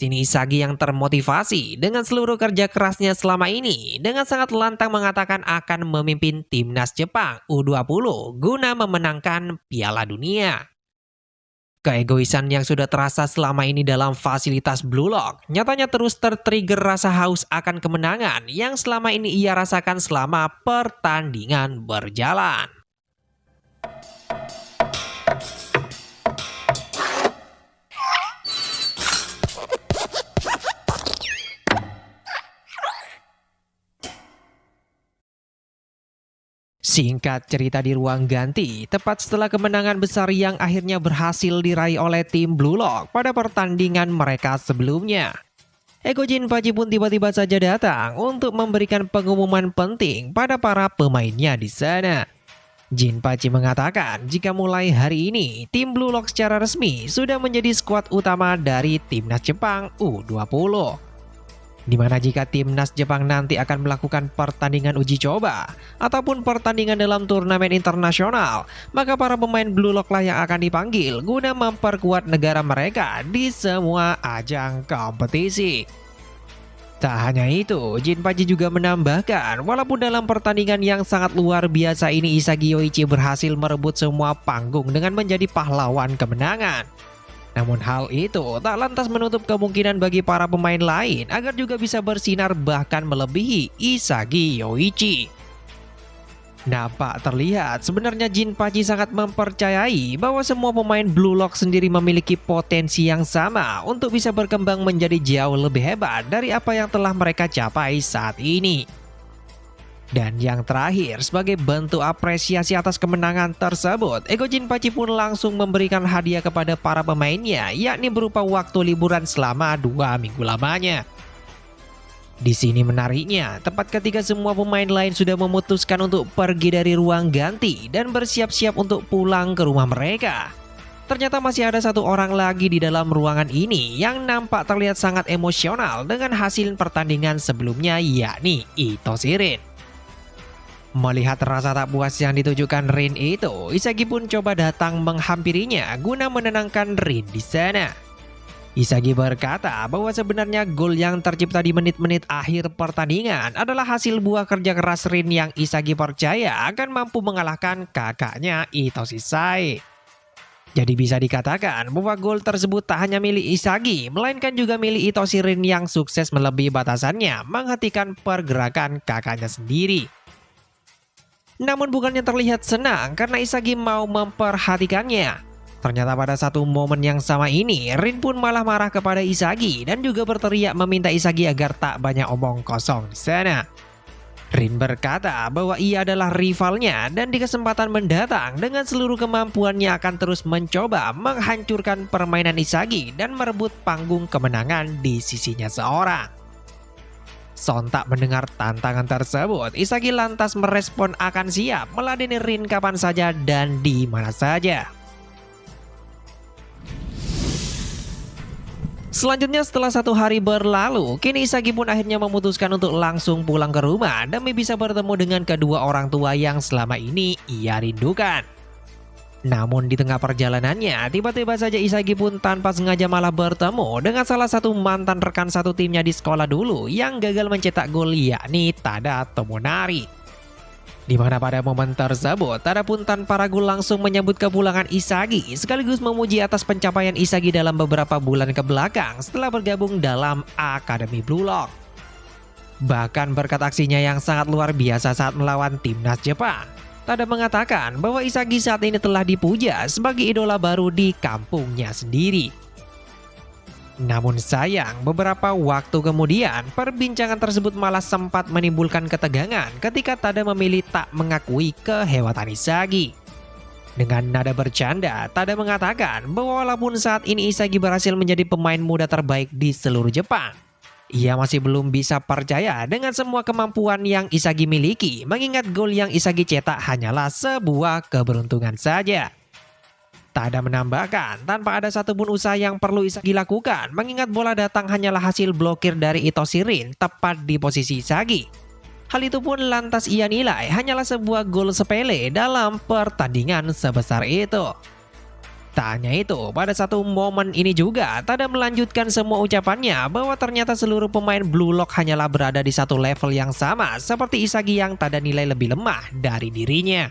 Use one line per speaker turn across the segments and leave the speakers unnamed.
Shin Izagi yang termotivasi dengan seluruh kerja kerasnya selama ini dengan sangat lantang mengatakan akan memimpin timnas Jepang U20 guna memenangkan Piala Dunia. Keegoisan yang sudah terasa selama ini dalam fasilitas Blue Lock nyatanya terus tertrigger rasa haus akan kemenangan yang selama ini ia rasakan selama pertandingan berjalan. Singkat cerita di ruang ganti, tepat setelah kemenangan besar yang akhirnya berhasil diraih oleh tim Blue Lock pada pertandingan mereka sebelumnya. Ego Jinpachi pun tiba-tiba saja datang untuk memberikan pengumuman penting pada para pemainnya di sana. Jinpachi mengatakan jika mulai hari ini, tim Blue Lock secara resmi sudah menjadi skuad utama dari timnas Jepang U20. Di mana jika timnas Jepang nanti akan melakukan pertandingan uji coba ataupun pertandingan dalam turnamen internasional, maka para pemain Blue Lock lah yang akan dipanggil guna memperkuat negara mereka di semua ajang kompetisi. Tak hanya itu, Jinpachi juga menambahkan walaupun dalam pertandingan yang sangat luar biasa ini Izagi Yoichi berhasil merebut semua panggung dengan menjadi pahlawan kemenangan. Namun hal itu tak lantas menutup kemungkinan bagi para pemain lain agar juga bisa bersinar bahkan melebihi Izagi Yoichi. Nampak terlihat sebenarnya Jinpachi sangat mempercayai bahwa semua pemain Blue Lock sendiri memiliki potensi yang sama untuk bisa berkembang menjadi jauh lebih hebat dari apa yang telah mereka capai saat ini. Dan yang terakhir, sebagai bentuk apresiasi atas kemenangan tersebut, Ego Jinpachi pun langsung memberikan hadiah kepada para pemainnya, yakni berupa waktu liburan selama 2 minggu lamanya. Di sini menariknya, tepat ketika semua pemain lain sudah memutuskan untuk pergi dari ruang ganti dan bersiap-siap untuk pulang ke rumah mereka, ternyata masih ada satu orang lagi di dalam ruangan ini yang nampak terlihat sangat emosional dengan hasil pertandingan sebelumnya, yakni Ito Shirin. Melihat rasa tak puas yang ditujukan Rin itu, Izagi pun coba datang menghampirinya guna menenangkan Rin di sana. Izagi berkata bahwa sebenarnya gol yang tercipta di menit-menit akhir pertandingan adalah hasil buah kerja keras Rin yang Izagi percaya akan mampu mengalahkan kakaknya Ito Shisai. Jadi bisa dikatakan bahwa gol tersebut tak hanya milik Izagi, melainkan juga milik Ito Shirin yang sukses melebihi batasannya menghentikan pergerakan kakaknya sendiri. Namun bukannya terlihat senang karena Izagi mau memperhatikannya. Ternyata pada satu momen yang sama ini, Rin pun malah marah kepada Izagi dan juga berteriak meminta Izagi agar tak banyak omong kosong di sana. Rin berkata bahwa ia adalah rivalnya dan di kesempatan mendatang dengan seluruh kemampuannya akan terus mencoba menghancurkan permainan Izagi dan merebut panggung kemenangan di sisinya seorang. Sontak mendengar tantangan tersebut, Izagi lantas merespon akan siap meladeni Rin kapan saja dan di mana saja. Selanjutnya setelah 1 hari berlalu, kini Izagi pun akhirnya memutuskan untuk langsung pulang ke rumah demi bisa bertemu dengan kedua orang tua yang selama ini ia rindukan. Namun di tengah perjalanannya, tiba-tiba saja Izagi pun tanpa sengaja malah bertemu dengan salah satu mantan rekan satu timnya di sekolah dulu yang gagal mencetak gol, yakni Tada Tomonari. Di mana pada momen tersebut, Tada pun tanpa ragu langsung menyambut kepulangan Izagi sekaligus memuji atas pencapaian Izagi dalam beberapa bulan ke belakang setelah bergabung dalam Akademi Blue Lock. Bahkan berkat aksinya yang sangat luar biasa saat melawan timnas Jepang, Tada mengatakan bahwa Izagi saat ini telah dipuja sebagai idola baru di kampungnya sendiri. Namun sayang, beberapa waktu kemudian perbincangan tersebut malah sempat menimbulkan ketegangan ketika Tada memilih tak mengakui kehebatan Izagi. Dengan nada bercanda, Tada mengatakan bahwa walaupun saat ini Izagi berhasil menjadi pemain muda terbaik di seluruh Jepang, ia masih belum bisa percaya dengan semua kemampuan yang Izagi miliki, mengingat gol yang Izagi cetak hanyalah sebuah keberuntungan saja. Tada menambahkan, tanpa ada satupun usaha yang perlu Izagi lakukan, mengingat bola datang hanyalah hasil blokir dari Ito Shirin tepat di posisi Izagi. Hal itu pun lantas ia nilai hanyalah sebuah gol sepele dalam pertandingan sebesar itu. Tak hanya itu, pada satu momen ini juga Tada melanjutkan semua ucapannya bahwa ternyata seluruh pemain Blue Lock hanyalah berada di satu level yang sama seperti Isagi yang Tada nilai lebih lemah dari dirinya.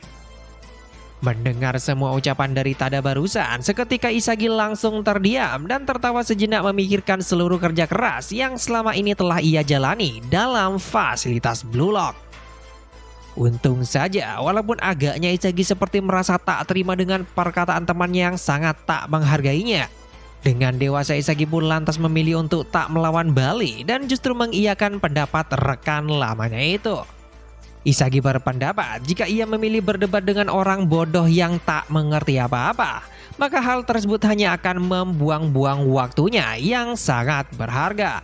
Mendengar semua ucapan dari Tada barusan, seketika Isagi langsung terdiam dan tertawa sejenak memikirkan seluruh kerja keras yang selama ini telah ia jalani dalam fasilitas Blue Lock. Untung saja, walaupun agaknya Isagi seperti merasa tak terima dengan perkataan temannya yang sangat tak menghargainya. Dengan dewasa Isagi pun lantas memilih untuk tak melawan balik dan justru mengiyakan pendapat rekan lamanya itu. Isagi berpendapat jika ia memilih berdebat dengan orang bodoh yang tak mengerti apa-apa, maka hal tersebut hanya akan membuang-buang waktunya yang sangat berharga.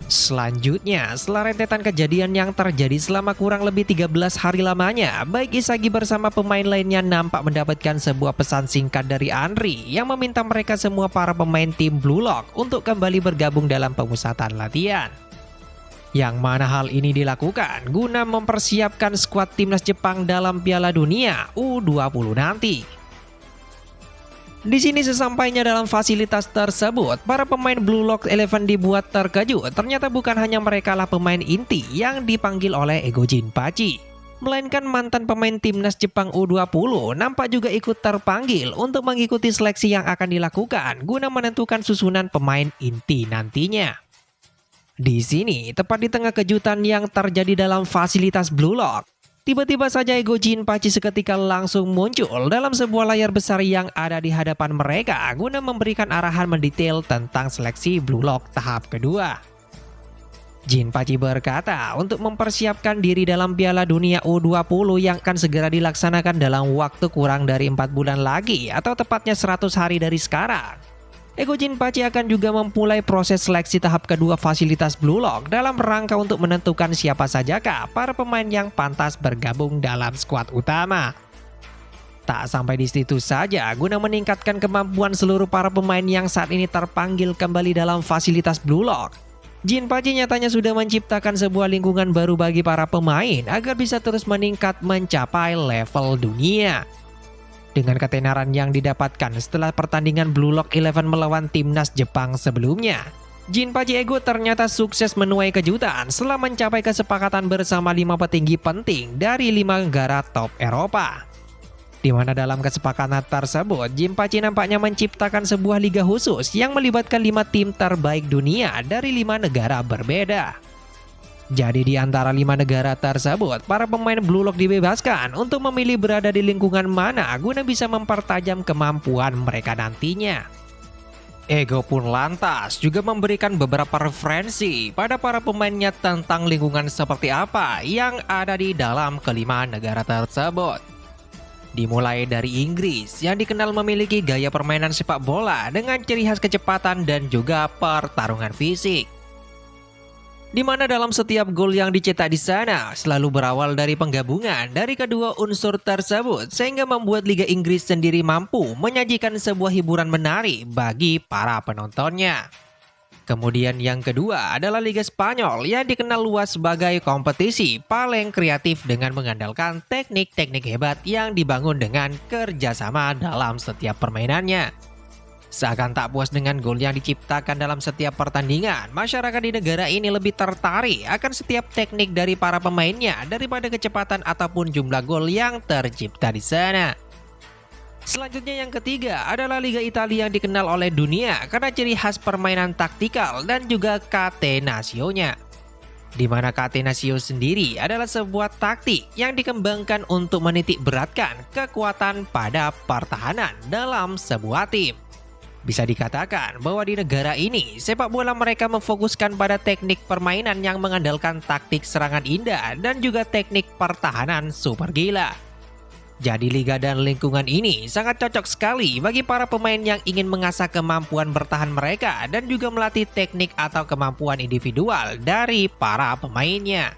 Selanjutnya, setelah rentetan kejadian yang terjadi selama kurang lebih 13 hari lamanya, baik Isagi bersama pemain lainnya nampak mendapatkan sebuah pesan singkat dari Andri yang meminta mereka semua para pemain tim Blue Lock untuk kembali bergabung dalam pemusatan latihan. Yang mana hal ini dilakukan guna mempersiapkan skuad timnas Jepang dalam Piala Dunia U20 nanti. Di sini sesampainya dalam fasilitas tersebut, para pemain Blue Lock 11 dibuat terkejut. Ternyata bukan hanya mereka lah pemain inti yang dipanggil oleh Ego Jinpachi, melainkan mantan pemain timnas Jepang U20 nampak juga ikut terpanggil untuk mengikuti seleksi yang akan dilakukan guna menentukan susunan pemain inti nantinya. Di sini, tepat di tengah kejutan yang terjadi dalam fasilitas Blue Lock, tiba-tiba saja Ego Jinpachi seketika langsung muncul dalam sebuah layar besar yang ada di hadapan mereka guna memberikan arahan mendetail tentang seleksi Blue Lock tahap kedua. Jinpachi berkata untuk mempersiapkan diri dalam Piala Dunia U20 yang akan segera dilaksanakan dalam waktu kurang dari 4 bulan lagi atau tepatnya 100 hari dari sekarang. Ego Jinpachi akan juga memulai proses seleksi tahap kedua fasilitas Blue Lock dalam rangka untuk menentukan siapa sajakah para pemain yang pantas bergabung dalam skuad utama. Tak sampai di situ saja, guna meningkatkan kemampuan seluruh para pemain yang saat ini terpanggil kembali dalam fasilitas Blue Lock, Jinpachi nyatanya sudah menciptakan sebuah lingkungan baru bagi para pemain agar bisa terus meningkat mencapai level dunia. Dengan ketenaran yang didapatkan setelah pertandingan Blue Lock 11 melawan timnas Jepang sebelumnya, Jinpachi Ego ternyata sukses menuai kejutan setelah mencapai kesepakatan bersama 5 petinggi penting dari 5 negara top Eropa. Di mana dalam kesepakatan tersebut, Jinpachi nampaknya menciptakan sebuah liga khusus yang melibatkan 5 tim terbaik dunia dari 5 negara berbeda. Jadi di antara 5 negara tersebut, para pemain Blue Lock dibebaskan untuk memilih berada di lingkungan mana guna bisa mempertajam kemampuan mereka nantinya. Ego pun lantas juga memberikan beberapa referensi pada para pemainnya tentang lingkungan seperti apa yang ada di dalam kelima negara tersebut. Dimulai dari Inggris yang dikenal memiliki gaya permainan sepak bola dengan ciri khas kecepatan dan juga pertarungan fisik. Di mana dalam setiap gol yang dicetak di sana selalu berawal dari penggabungan dari kedua unsur tersebut sehingga membuat Liga Inggris sendiri mampu menyajikan sebuah hiburan menarik bagi para penontonnya. Kemudian yang kedua adalah Liga Spanyol yang dikenal luas sebagai kompetisi paling kreatif dengan mengandalkan teknik-teknik hebat yang dibangun dengan kerjasama dalam setiap permainannya. Seakan tak puas dengan gol yang diciptakan dalam setiap pertandingan, masyarakat di negara ini lebih tertarik akan setiap teknik dari para pemainnya daripada kecepatan ataupun jumlah gol yang tercipta di sana. Selanjutnya yang ketiga adalah Liga Italia yang dikenal oleh dunia karena ciri khas permainan taktikal dan juga catenaccio-nya. Di mana catenaccio sendiri adalah sebuah taktik yang dikembangkan untuk menitik beratkan kekuatan pada pertahanan dalam sebuah tim. Bisa dikatakan bahwa di negara ini, sepak bola mereka memfokuskan pada teknik permainan yang mengandalkan taktik serangan indah dan juga teknik pertahanan super gila. Jadi liga dan lingkungan ini sangat cocok sekali bagi para pemain yang ingin mengasah kemampuan bertahan mereka dan juga melatih teknik atau kemampuan individual dari para pemainnya.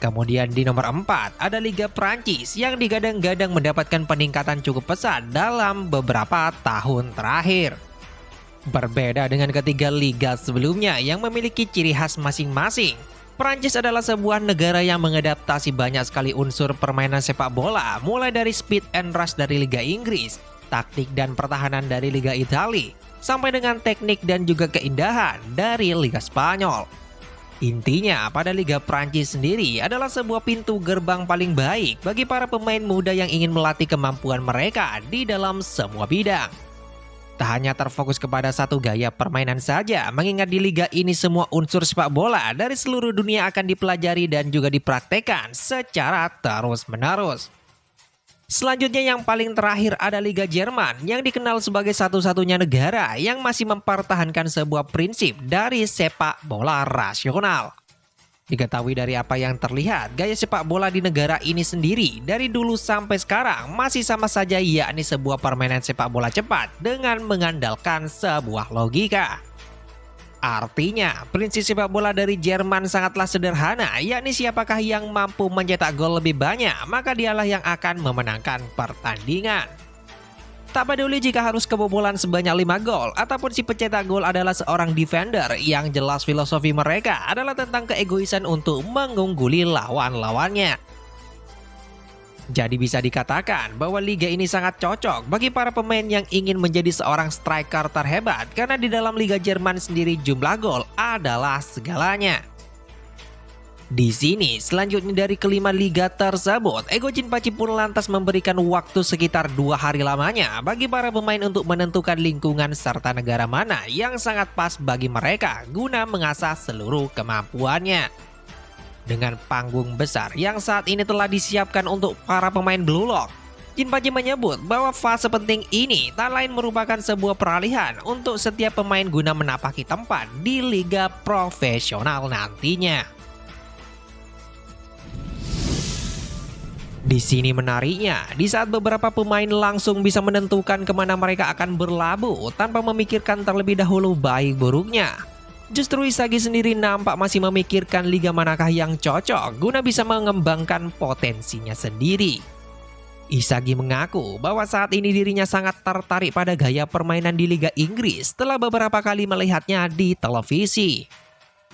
Kemudian di nomor 4 ada Liga Prancis yang digadang-gadang mendapatkan peningkatan cukup pesat dalam beberapa tahun terakhir. Berbeda dengan ketiga liga sebelumnya yang memiliki ciri khas masing-masing, Prancis adalah sebuah negara yang mengadaptasi banyak sekali unsur permainan sepak bola, mulai dari speed and rush dari Liga Inggris, taktik dan pertahanan dari Liga Italia, sampai dengan teknik dan juga keindahan dari Liga Spanyol. Intinya, pada Liga Prancis sendiri adalah sebuah pintu gerbang paling baik bagi para pemain muda yang ingin melatih kemampuan mereka di dalam semua bidang. Tak hanya terfokus kepada satu gaya permainan saja, mengingat di liga ini semua unsur sepak bola dari seluruh dunia akan dipelajari dan juga dipraktekkan secara terus-menerus. Selanjutnya yang paling terakhir ada Liga Jerman yang dikenal sebagai satu-satunya negara yang masih mempertahankan sebuah prinsip dari sepak bola rasional. Diketahui dari apa yang terlihat, gaya sepak bola di negara ini sendiri dari dulu sampai sekarang masih sama saja, yakni sebuah permainan sepak bola cepat dengan mengandalkan sebuah logika. Artinya, prinsip sepak bola dari Jerman sangatlah sederhana, yakni siapakah yang mampu mencetak gol lebih banyak, maka dialah yang akan memenangkan pertandingan. Tak peduli jika harus kebobolan sebanyak 5 gol ataupun si pencetak gol adalah seorang defender, yang jelas filosofi mereka adalah tentang keegoisan untuk mengungguli lawan-lawannya. Jadi bisa dikatakan bahwa liga ini sangat cocok bagi para pemain yang ingin menjadi seorang striker terhebat, karena di dalam Liga Jerman sendiri jumlah gol adalah segalanya. Di sini, selanjutnya dari kelima liga tersebut, Ego Jinpachi pun lantas memberikan waktu sekitar 2 hari lamanya bagi para pemain untuk menentukan lingkungan serta negara mana yang sangat pas bagi mereka guna mengasah seluruh kemampuannya. Dengan panggung besar yang saat ini telah disiapkan untuk para pemain Blue Lock, Jinpachi menyebut bahwa fase penting ini tak lain merupakan sebuah peralihan untuk setiap pemain guna menapaki tempat di liga profesional nantinya. Di sini menariknya, di saat beberapa pemain langsung bisa menentukan kemana mereka akan berlabuh tanpa memikirkan terlebih dahulu baik buruknya. Justru Isagi sendiri nampak masih memikirkan liga manakah yang cocok guna bisa mengembangkan potensinya sendiri. Isagi mengaku bahwa saat ini dirinya sangat tertarik pada gaya permainan di Liga Inggris setelah beberapa kali melihatnya di televisi.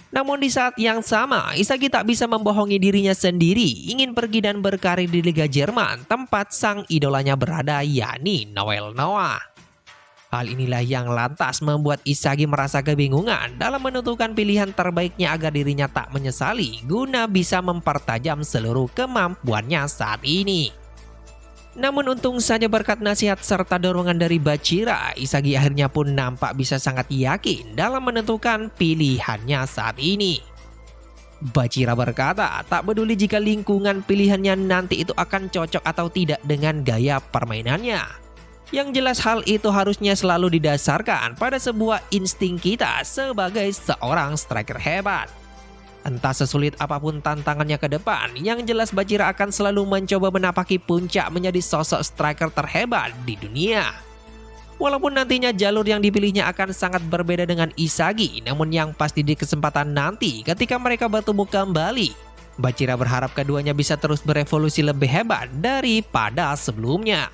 Namun di saat yang sama, Isagi tak bisa membohongi dirinya sendiri ingin pergi dan berkarir di Liga Jerman tempat sang idolanya berada, yakni Noel Noah. Hal inilah yang lantas membuat Isagi merasa kebingungan dalam menentukan pilihan terbaiknya agar dirinya tak menyesali guna bisa mempertajam seluruh kemampuannya saat ini. Namun untung saja berkat nasihat serta dorongan dari Bachira, Isagi akhirnya pun nampak bisa sangat yakin dalam menentukan pilihannya saat ini. Bachira berkata, tak peduli jika lingkungan pilihannya nanti itu akan cocok atau tidak dengan gaya permainannya. Yang jelas hal itu harusnya selalu didasarkan pada sebuah insting kita sebagai seorang striker hebat. Entah sesulit apapun tantangannya ke depan, yang jelas Bachira akan selalu mencoba menapaki puncak menjadi sosok striker terhebat di dunia. Walaupun nantinya jalur yang dipilihnya akan sangat berbeda dengan Isagi, namun yang pasti di kesempatan nanti ketika mereka bertemu kembali, Bachira berharap keduanya bisa terus berevolusi lebih hebat daripada sebelumnya.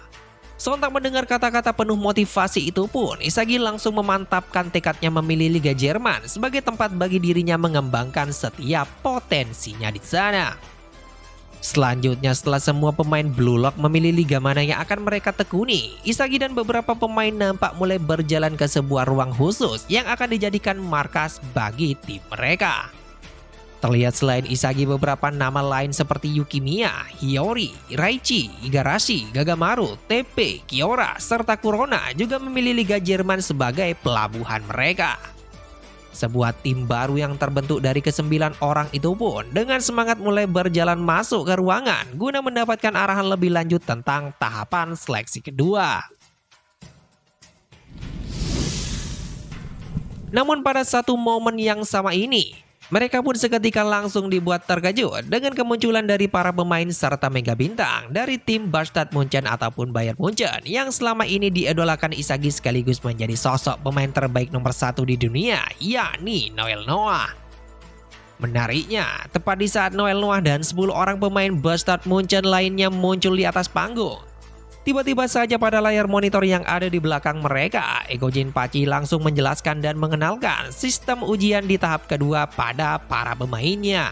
Sontak mendengar kata-kata penuh motivasi itu pun, Isagi langsung memantapkan tekadnya memilih Liga Jerman sebagai tempat bagi dirinya mengembangkan setiap potensinya di sana. Selanjutnya, setelah semua pemain Blue Lock memilih liga mana yang akan mereka tekuni, Isagi dan beberapa pemain nampak mulai berjalan ke sebuah ruang khusus yang akan dijadikan markas bagi tim mereka. Terlihat selain Isagi, beberapa nama lain seperti Yukimiya, Hiyori, Raichi, Igarashi, Gagamaru, TP, Kiora, serta Kurona juga memilih Liga Jerman sebagai pelabuhan mereka. Sebuah tim baru yang terbentuk dari ke-9 orang itu pun dengan semangat mulai berjalan masuk ke ruangan guna mendapatkan arahan lebih lanjut tentang tahapan seleksi kedua. Namun pada satu momen yang sama ini, mereka pun seketika langsung dibuat terkejut dengan kemunculan dari para pemain serta mega bintang dari tim Barstad Munchen ataupun Bayern Munchen yang selama ini diidolakan Isagi sekaligus menjadi sosok pemain terbaik nomor 1 di dunia, yakni Noel Noah. Menariknya, tepat di saat Noel Noah dan 10 orang pemain Barstad Munchen lainnya muncul di atas panggung, tiba-tiba saja pada layar monitor yang ada di belakang mereka, Ego Jinpachi langsung menjelaskan dan mengenalkan sistem ujian di tahap kedua pada para pemainnya.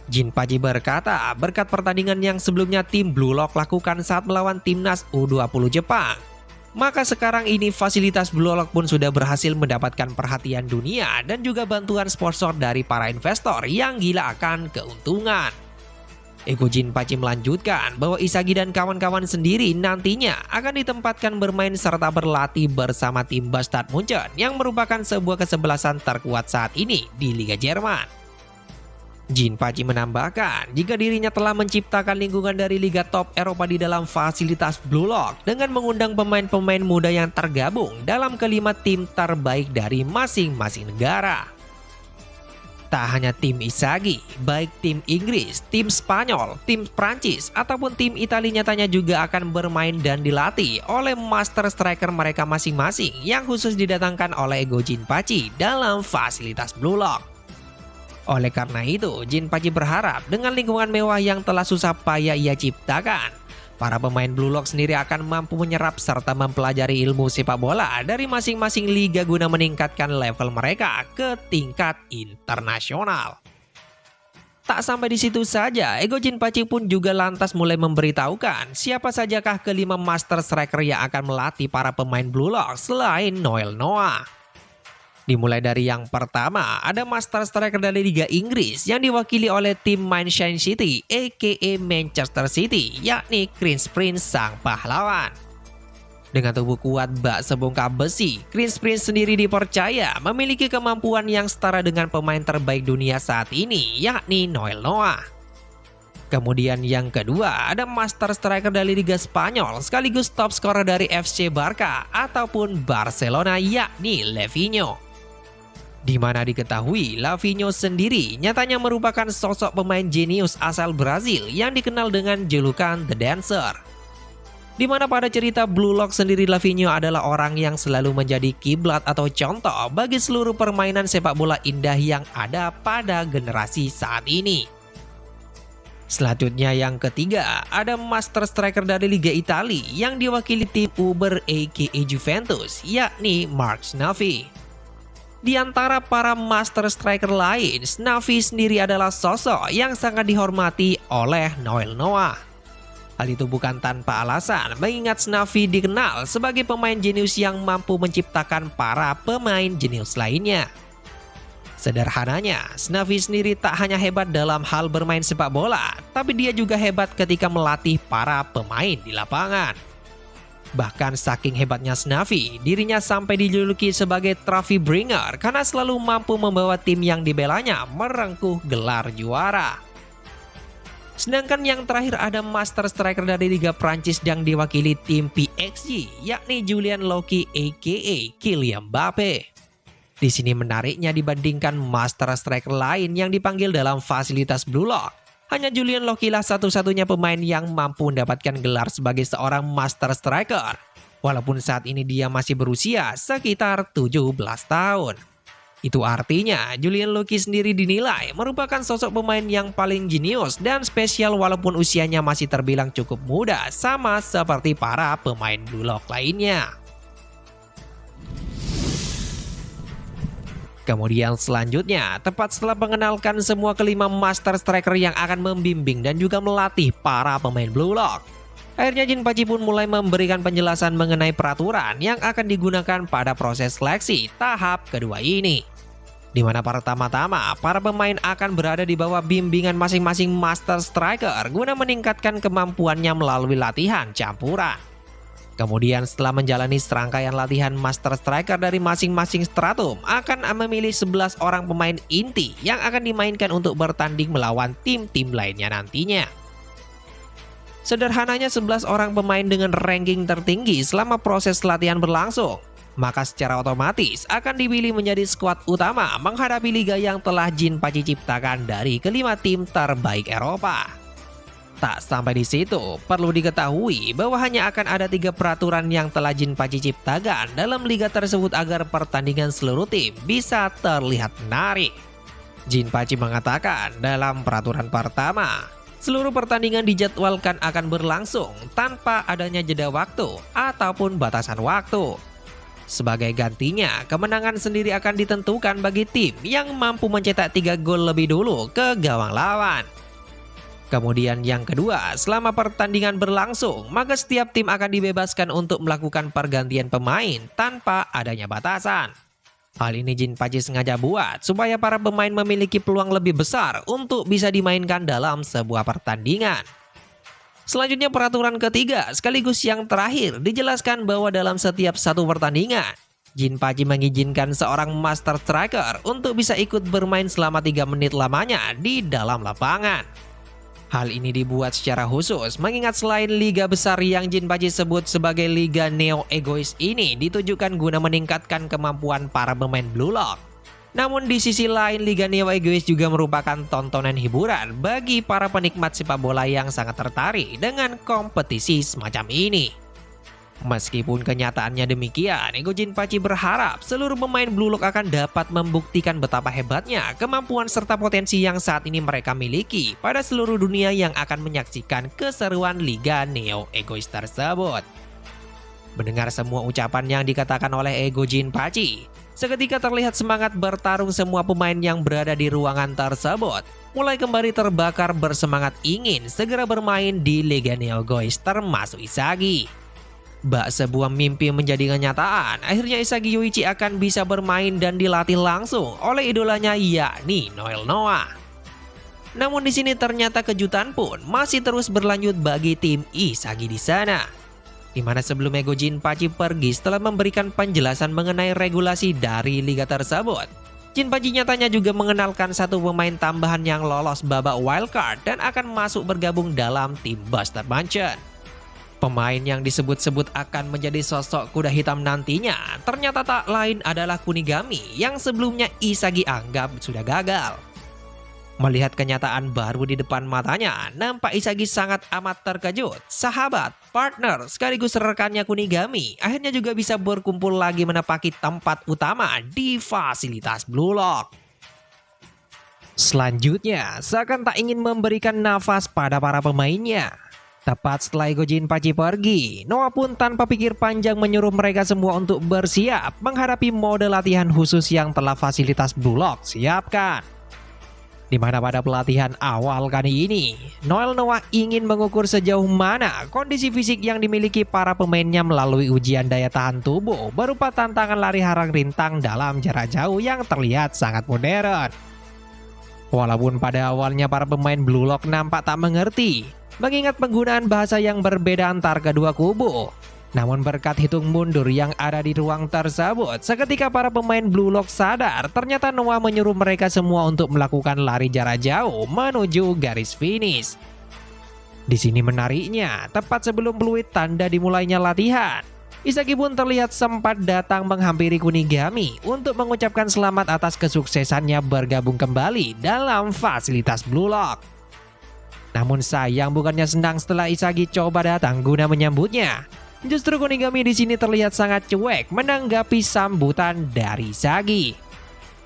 Jin Paji berkata, berkat pertandingan yang sebelumnya tim Blue Lock lakukan saat melawan timnas U20 Jepang, maka sekarang ini fasilitas Blue Lock pun sudah berhasil mendapatkan perhatian dunia dan juga bantuan sponsor dari para investor yang gila akan keuntungan. Ego Jin Paji melanjutkan bahwa Isagi dan kawan-kawan sendiri nantinya akan ditempatkan bermain serta berlatih bersama tim Bastard Munchen yang merupakan sebuah kesebelasan terkuat saat ini di Liga Jerman. Jin Paji menambahkan, jika dirinya telah menciptakan lingkungan dari Liga Top Eropa di dalam fasilitas Blue Lock dengan mengundang pemain-pemain muda yang tergabung dalam kelima tim terbaik dari masing-masing negara. Tak hanya tim Isagi, baik tim Inggris, tim Spanyol, tim Prancis, ataupun tim Italia nyatanya juga akan bermain dan dilatih oleh master striker mereka masing-masing yang khusus didatangkan oleh Ego Jin Paji dalam fasilitas Blue Lock. Oleh karena itu, Jin Paji berharap dengan lingkungan mewah yang telah susah payah ia ciptakan, para pemain Blue Lock sendiri akan mampu menyerap serta mempelajari ilmu sepak bola dari masing-masing liga guna meningkatkan level mereka ke tingkat internasional. Tak sampai di situ saja, Ego Jin Paji pun juga lantas mulai memberitahukan siapa sajakah kelima master striker yang akan melatih para pemain Blue Lock selain Noel Noah. Dimulai dari yang pertama, ada master striker dari Liga Inggris yang diwakili oleh tim Manchester City aka Manchester City, yakni Chris Prince sang pahlawan. Dengan tubuh kuat bak sebongkah besi, Chris Prince sendiri dipercaya memiliki kemampuan yang setara dengan pemain terbaik dunia saat ini, yakni Noel Noah. Kemudian yang kedua, ada master striker dari Liga Spanyol sekaligus top scorer dari FC Barca ataupun Barcelona, yakni Levinho. Di mana diketahui Levinho sendiri nyatanya merupakan sosok pemain jenius asal Brazil yang dikenal dengan julukan The Dancer. Di mana pada cerita Blue Lock sendiri Levinho adalah orang yang selalu menjadi kiblat atau contoh bagi seluruh permainan sepak bola indah yang ada pada generasi saat ini. Selanjutnya yang ketiga, ada master striker dari Liga Italia yang diwakili tim Uber aka Juventus, yakni Mark Snavi. Di antara para master striker lain, Snavi sendiri adalah sosok yang sangat dihormati oleh Noel Noah. Hal itu bukan tanpa alasan, mengingat Snavi dikenal sebagai pemain jenius yang mampu menciptakan para pemain jenius lainnya. Sederhananya, Snavi sendiri tak hanya hebat dalam hal bermain sepak bola, tapi dia juga hebat ketika melatih para pemain di lapangan. Bahkan saking hebatnya Snavi, dirinya sampai dijuluki sebagai trophy bringer karena selalu mampu membawa tim yang dibelanya merengkuh gelar juara. Sedangkan yang terakhir ada master striker dari Liga Prancis yang diwakili tim PSG, yakni Julien Loki aka Kylian Mbappe. Di sini menariknya dibandingkan master striker lain yang dipanggil dalam fasilitas Blue Lock. Hanya Julien Loki lah satu-satunya pemain yang mampu mendapatkan gelar sebagai seorang master striker. Walaupun saat ini dia masih berusia sekitar 17 tahun. Itu artinya Julien Loki sendiri dinilai merupakan sosok pemain yang paling jenius dan spesial walaupun usianya masih terbilang cukup muda sama seperti para pemain Blue Lock lainnya. Kemudian selanjutnya, tepat setelah mengenalkan semua kelima master striker yang akan membimbing dan juga melatih para pemain Blue Lock, akhirnya Jin Paji pun mulai memberikan penjelasan mengenai peraturan yang akan digunakan pada proses seleksi tahap kedua ini. Di mana pertama-tama, para pemain akan berada di bawah bimbingan masing-masing master striker guna meningkatkan kemampuannya melalui latihan campuran. Kemudian setelah menjalani serangkaian latihan master striker dari masing-masing stratum akan memilih 11 orang pemain inti yang akan dimainkan untuk bertanding melawan tim-tim lainnya nantinya. Sederhananya 11 orang pemain dengan ranking tertinggi selama proses latihan berlangsung, maka secara otomatis akan dipilih menjadi skuad utama menghadapi liga yang telah Jin Paji ciptakan dari kelima tim terbaik Eropa. Tak sampai di situ, perlu diketahui bahwa hanya akan ada 3 peraturan yang telah Jin Paji ciptakan dalam liga tersebut agar pertandingan seluruh tim bisa terlihat menarik. Jin Paji mengatakan dalam peraturan pertama, seluruh pertandingan dijadwalkan akan berlangsung tanpa adanya jeda waktu ataupun batasan waktu. Sebagai gantinya, kemenangan sendiri akan ditentukan bagi tim yang mampu mencetak 3 gol lebih dulu ke gawang lawan. Kemudian yang kedua, selama pertandingan berlangsung, maka setiap tim akan dibebaskan untuk melakukan pergantian pemain tanpa adanya batasan. Hal ini Jinpachi sengaja buat supaya para pemain memiliki peluang lebih besar untuk bisa dimainkan dalam sebuah pertandingan. Selanjutnya peraturan ketiga sekaligus yang terakhir dijelaskan bahwa dalam setiap satu pertandingan, Jinpachi mengizinkan seorang master striker untuk bisa ikut bermain selama 3 menit lamanya di dalam lapangan. Hal ini dibuat secara khusus mengingat selain liga besar yang Jinpachi sebut sebagai Liga Neo Egois ini ditujukan guna meningkatkan kemampuan para pemain Blue Lock. Namun di sisi lain Liga Neo Egois juga merupakan tontonan hiburan bagi para penikmat sepak bola yang sangat tertarik dengan kompetisi semacam ini. Meskipun kenyataannya demikian, Ego Jinpachi berharap seluruh pemain Blue Lock akan dapat membuktikan betapa hebatnya kemampuan serta potensi yang saat ini mereka miliki pada seluruh dunia yang akan menyaksikan keseruan Liga Neo Egois tersebut. Mendengar semua ucapan yang dikatakan oleh Ego Jinpachi, seketika terlihat semangat bertarung semua pemain yang berada di ruangan tersebut mulai kembali terbakar bersemangat ingin segera bermain di Liga Neo Egois termasuk Isagi. Bak sebuah mimpi menjadi kenyataan, akhirnya Isagi Yoichi akan bisa bermain dan dilatih langsung oleh idolanya yakni Noel Noah. Namun di sini ternyata kejutan pun masih terus berlanjut bagi tim Isagi di sana. Di mana sebelum Ego Jinpachi pergi setelah memberikan penjelasan mengenai regulasi dari liga tersebut, Jinpachi nyatanya juga mengenalkan satu pemain tambahan yang lolos babak wildcard dan akan masuk bergabung dalam tim Buster Mansion. Pemain yang disebut-sebut akan menjadi sosok kuda hitam nantinya ternyata tak lain adalah Kunigami yang sebelumnya Isagi anggap sudah gagal. Melihat kenyataan baru di depan matanya, nampak Isagi sangat amat terkejut. Sahabat, partner, sekaligus rekannya Kunigami akhirnya juga bisa berkumpul lagi menepaki tempat utama di fasilitas Blue Lock. Selanjutnya, seakan tak ingin memberikan nafas pada para pemainnya. Tepat setelah Ego Jinpachi pergi, Noah pun tanpa pikir panjang menyuruh mereka semua untuk bersiap menghadapi mode latihan khusus yang telah fasilitas Blue Lock siapkan. Di mana pada pelatihan awal kali ini, Noel Noah ingin mengukur sejauh mana kondisi fisik yang dimiliki para pemainnya melalui ujian daya tahan tubuh berupa tantangan lari harang rintang dalam jarak jauh yang terlihat sangat modern. Walaupun pada awalnya para pemain Blue Lock nampak tak mengerti, mengingat penggunaan bahasa yang berbeda antar kedua kubu. Namun berkat hitung mundur yang ada di ruang tersebut, seketika para pemain Blue Lock sadar ternyata Noah menyuruh mereka semua untuk melakukan lari jarak jauh menuju garis finish. Di sini menariknya, tepat sebelum peluit tanda dimulainya latihan, Isagi pun terlihat sempat datang menghampiri Kunigami untuk mengucapkan selamat atas kesuksesannya bergabung kembali dalam fasilitas Blue Lock. Namun sayang bukannya senang setelah Isagi coba datang guna menyambutnya. Justru Kunigami di sini terlihat sangat cuek menanggapi sambutan dari Isagi.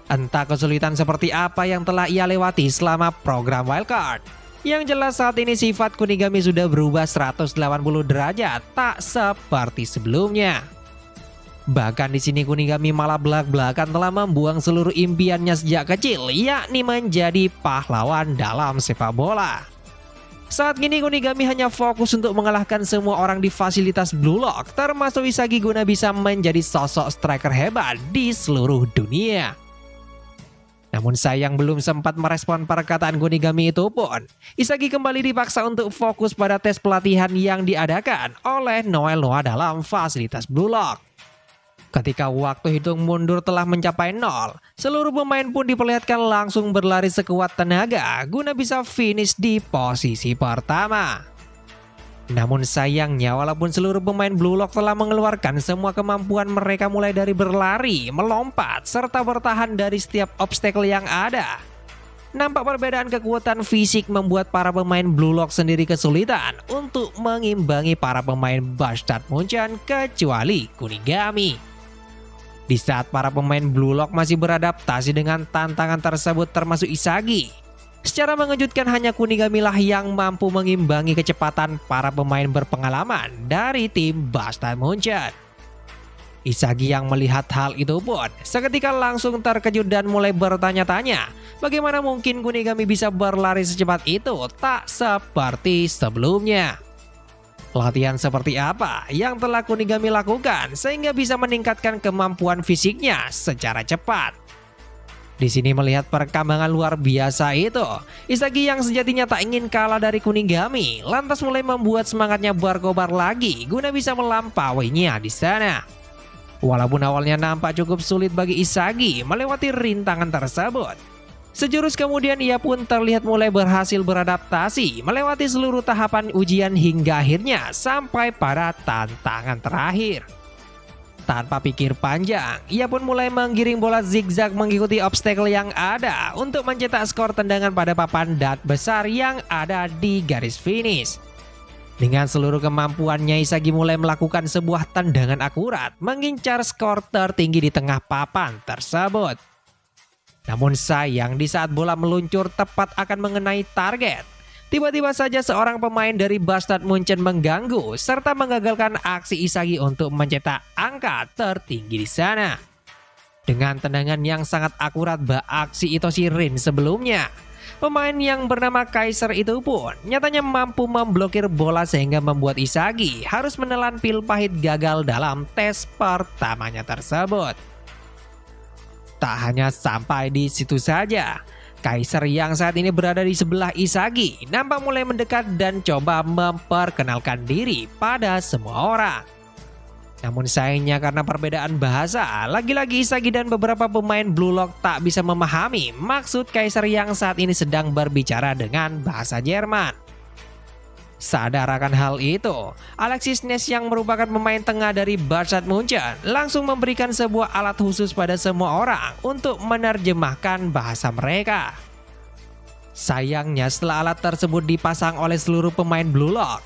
Entah kesulitan seperti apa yang telah ia lewati selama program wildcard. Yang jelas saat ini sifat Kunigami sudah berubah 180 derajat, tak seperti sebelumnya. Bahkan di sini Kunigami malah belak-belakan telah membuang seluruh impiannya sejak kecil, yakni menjadi pahlawan dalam sepak bola. Saat ini Kunigami hanya fokus untuk mengalahkan semua orang di fasilitas Blue Lock, termasuk Isagi guna bisa menjadi sosok striker hebat di seluruh dunia. Namun sayang belum sempat merespon perkataan Kunigami itu pun, Isagi kembali dipaksa untuk fokus pada tes pelatihan yang diadakan oleh Noel Noah dalam fasilitas Blue Lock. Ketika waktu hitung mundur telah mencapai 0, seluruh pemain pun diperlihatkan langsung berlari sekuat tenaga guna bisa finish di posisi pertama. Namun sayangnya walaupun seluruh pemain Blue Lock telah mengeluarkan semua kemampuan mereka mulai dari berlari, melompat, serta bertahan dari setiap obstacle yang ada, nampak perbedaan kekuatan fisik membuat para pemain Blue Lock sendiri kesulitan untuk mengimbangi para pemain Buster Mansion kecuali Kunigami. Di saat para pemain Blue Lock masih beradaptasi dengan tantangan tersebut termasuk Isagi, secara mengejutkan hanya Kunigami lah yang mampu mengimbangi kecepatan para pemain berpengalaman dari tim Buster Mansion. Isagi yang melihat hal itu pun seketika langsung terkejut dan mulai bertanya-tanya, bagaimana mungkin Kunigami bisa berlari secepat itu tak seperti sebelumnya. Latihan seperti apa yang telah Kunigami lakukan sehingga bisa meningkatkan kemampuan fisiknya secara cepat? Di sini melihat perkembangan luar biasa itu, Isagi yang sejatinya tak ingin kalah dari Kunigami, lantas mulai membuat semangatnya berkobar lagi guna bisa melampauinya di sana. Walaupun awalnya nampak cukup sulit bagi Isagi melewati rintangan tersebut, sejurus kemudian ia pun terlihat mulai berhasil beradaptasi melewati seluruh tahapan ujian hingga akhirnya sampai pada tantangan terakhir. Tanpa pikir panjang, ia pun mulai menggiring bola zigzag mengikuti obstacle yang ada untuk mencetak skor tendangan pada papan dart besar yang ada di garis finish. Dengan seluruh kemampuannya, Isagi mulai melakukan sebuah tendangan akurat mengincar skor tertinggi di tengah papan tersebut. Namun sayang, di saat bola meluncur tepat akan mengenai target, tiba-tiba saja seorang pemain dari Bastard Munchen mengganggu serta mengagalkan aksi Isagi untuk mencetak angka tertinggi di sana. Dengan tendangan yang sangat akurat aksi Itoshi Rin sebelumnya, pemain yang bernama Kaiser itu pun nyatanya mampu memblokir bola sehingga membuat Isagi harus menelan pil pahit gagal dalam tes pertamanya tersebut. Tak hanya sampai di situ saja, Kaiser yang saat ini berada di sebelah Isagi nampak mulai mendekat dan coba memperkenalkan diri pada semua orang. Namun sayangnya karena perbedaan bahasa, lagi-lagi Isagi dan beberapa pemain Blue Lock tak bisa memahami maksud Kaiser yang saat ini sedang berbicara dengan bahasa Jerman. Sadar akan hal itu, Alexis Ness yang merupakan pemain tengah dari Bastard Munchen langsung memberikan sebuah alat khusus pada semua orang untuk menerjemahkan bahasa mereka. Sayangnya setelah alat tersebut dipasang oleh seluruh pemain Blue Lock,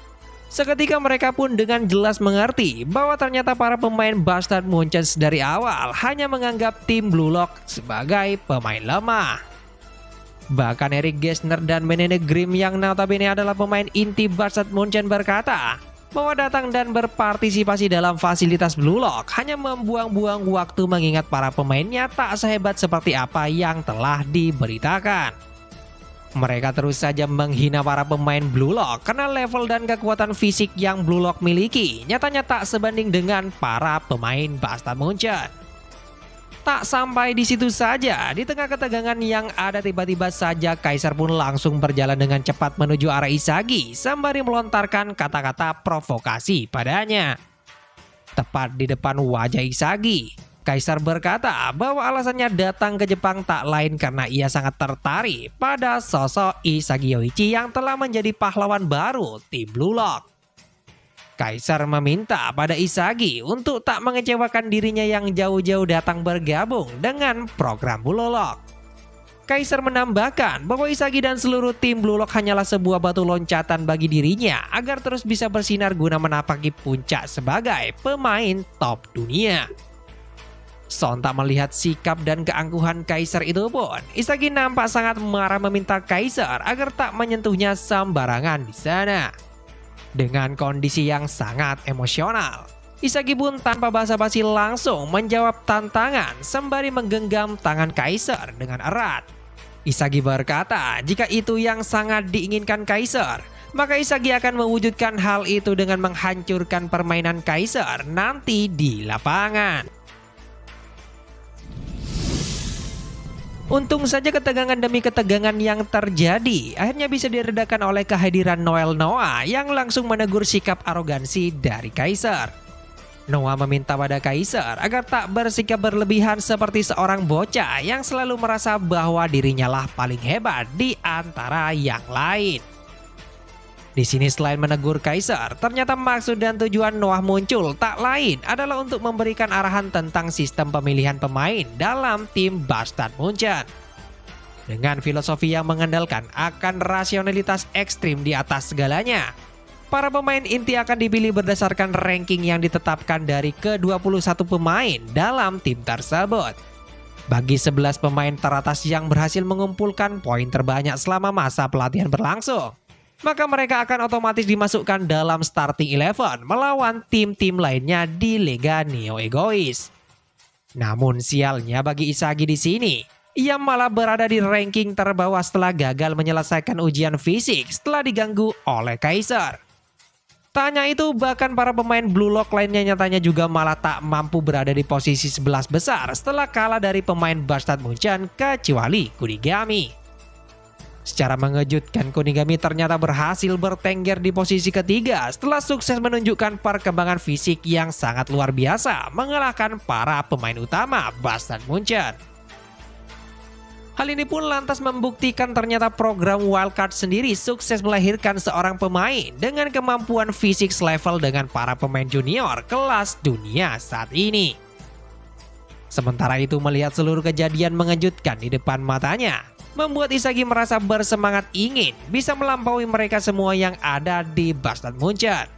seketika mereka pun dengan jelas mengerti bahwa ternyata para pemain Bastard Munchen dari awal hanya menganggap tim Blue Lock sebagai pemain lemah. Bahkan Eric Gessner dan Menene Grimm yang notabene adalah pemain inti Bastard Munchen berkata bahwa datang dan berpartisipasi dalam fasilitas Blue Lock hanya membuang-buang waktu mengingat para pemainnya tak sehebat seperti apa yang telah diberitakan. Mereka terus saja menghina para pemain Blue Lock karena level dan kekuatan fisik yang Blue Lock miliki nyatanya tak sebanding dengan para pemain Bastard Munchen. Tak sampai di situ saja, di tengah ketegangan yang ada tiba-tiba saja Kaiser pun langsung berjalan dengan cepat menuju arah Isagi sembari melontarkan kata-kata provokasi padanya. Tepat di depan wajah Isagi, Kaiser berkata bahwa alasannya datang ke Jepang tak lain karena ia sangat tertarik pada sosok Isagi Yoichi yang telah menjadi pahlawan baru tim Blue Lock. Kaiser meminta pada Isagi untuk tak mengecewakan dirinya yang jauh-jauh datang bergabung dengan program Blue Lock. Kaiser menambahkan bahwa Isagi dan seluruh tim Blue Lock hanyalah sebuah batu loncatan bagi dirinya agar terus bisa bersinar guna menapaki puncak sebagai pemain top dunia. Sontak melihat sikap dan keangkuhan Kaiser itu pun, Isagi nampak sangat marah meminta Kaiser agar tak menyentuhnya sembarangan di sana. Dengan kondisi yang sangat emosional, Isagi pun tanpa basa-basi langsung menjawab tantangan sembari menggenggam tangan Kaiser dengan erat. Isagi berkata jika itu yang sangat diinginkan Kaiser, maka Isagi akan mewujudkan hal itu dengan menghancurkan permainan Kaiser nanti di lapangan. Untung saja ketegangan demi ketegangan yang terjadi akhirnya bisa diredakan oleh kehadiran Noel Noah yang langsung menegur sikap arogansi dari Kaiser. Noah meminta pada Kaiser agar tak bersikap berlebihan seperti seorang bocah yang selalu merasa bahwa dirinya lah paling hebat di antara yang lain. Di sini selain menegur Kaiser, ternyata maksud dan tujuan Noah muncul tak lain adalah untuk memberikan arahan tentang sistem pemilihan pemain dalam tim Bastard Munchen. Dengan filosofi yang mengandalkan akan rasionalitas ekstrim di atas segalanya, para pemain inti akan dipilih berdasarkan ranking yang ditetapkan dari ke-21 pemain dalam tim tersebut. Bagi 11 pemain teratas yang berhasil mengumpulkan poin terbanyak selama masa pelatihan berlangsung, maka mereka akan otomatis dimasukkan dalam starting 11 melawan tim-tim lainnya di Liga Neo Egois. Namun sialnya bagi Isagi di sini, ia malah berada di ranking terbawah setelah gagal menyelesaikan ujian fisik setelah diganggu oleh Kaiser. Tak hanya itu, bahkan para pemain Blue Lock lainnya nyatanya juga malah tak mampu berada di posisi 11 besar setelah kalah dari pemain Bastard Munchen kecuali Kunigami. Secara mengejutkan, Kunigami ternyata berhasil bertengger di posisi ketiga setelah sukses menunjukkan perkembangan fisik yang sangat luar biasa mengalahkan para pemain utama Bastard Munchen. Hal ini pun lantas membuktikan ternyata program Wildcard sendiri sukses melahirkan seorang pemain dengan kemampuan fisik selevel dengan para pemain junior kelas dunia saat ini. Sementara itu, melihat seluruh kejadian mengejutkan di depan matanya, membuat Isagi merasa bersemangat ingin bisa melampaui mereka semua yang ada di Bastard Munchen.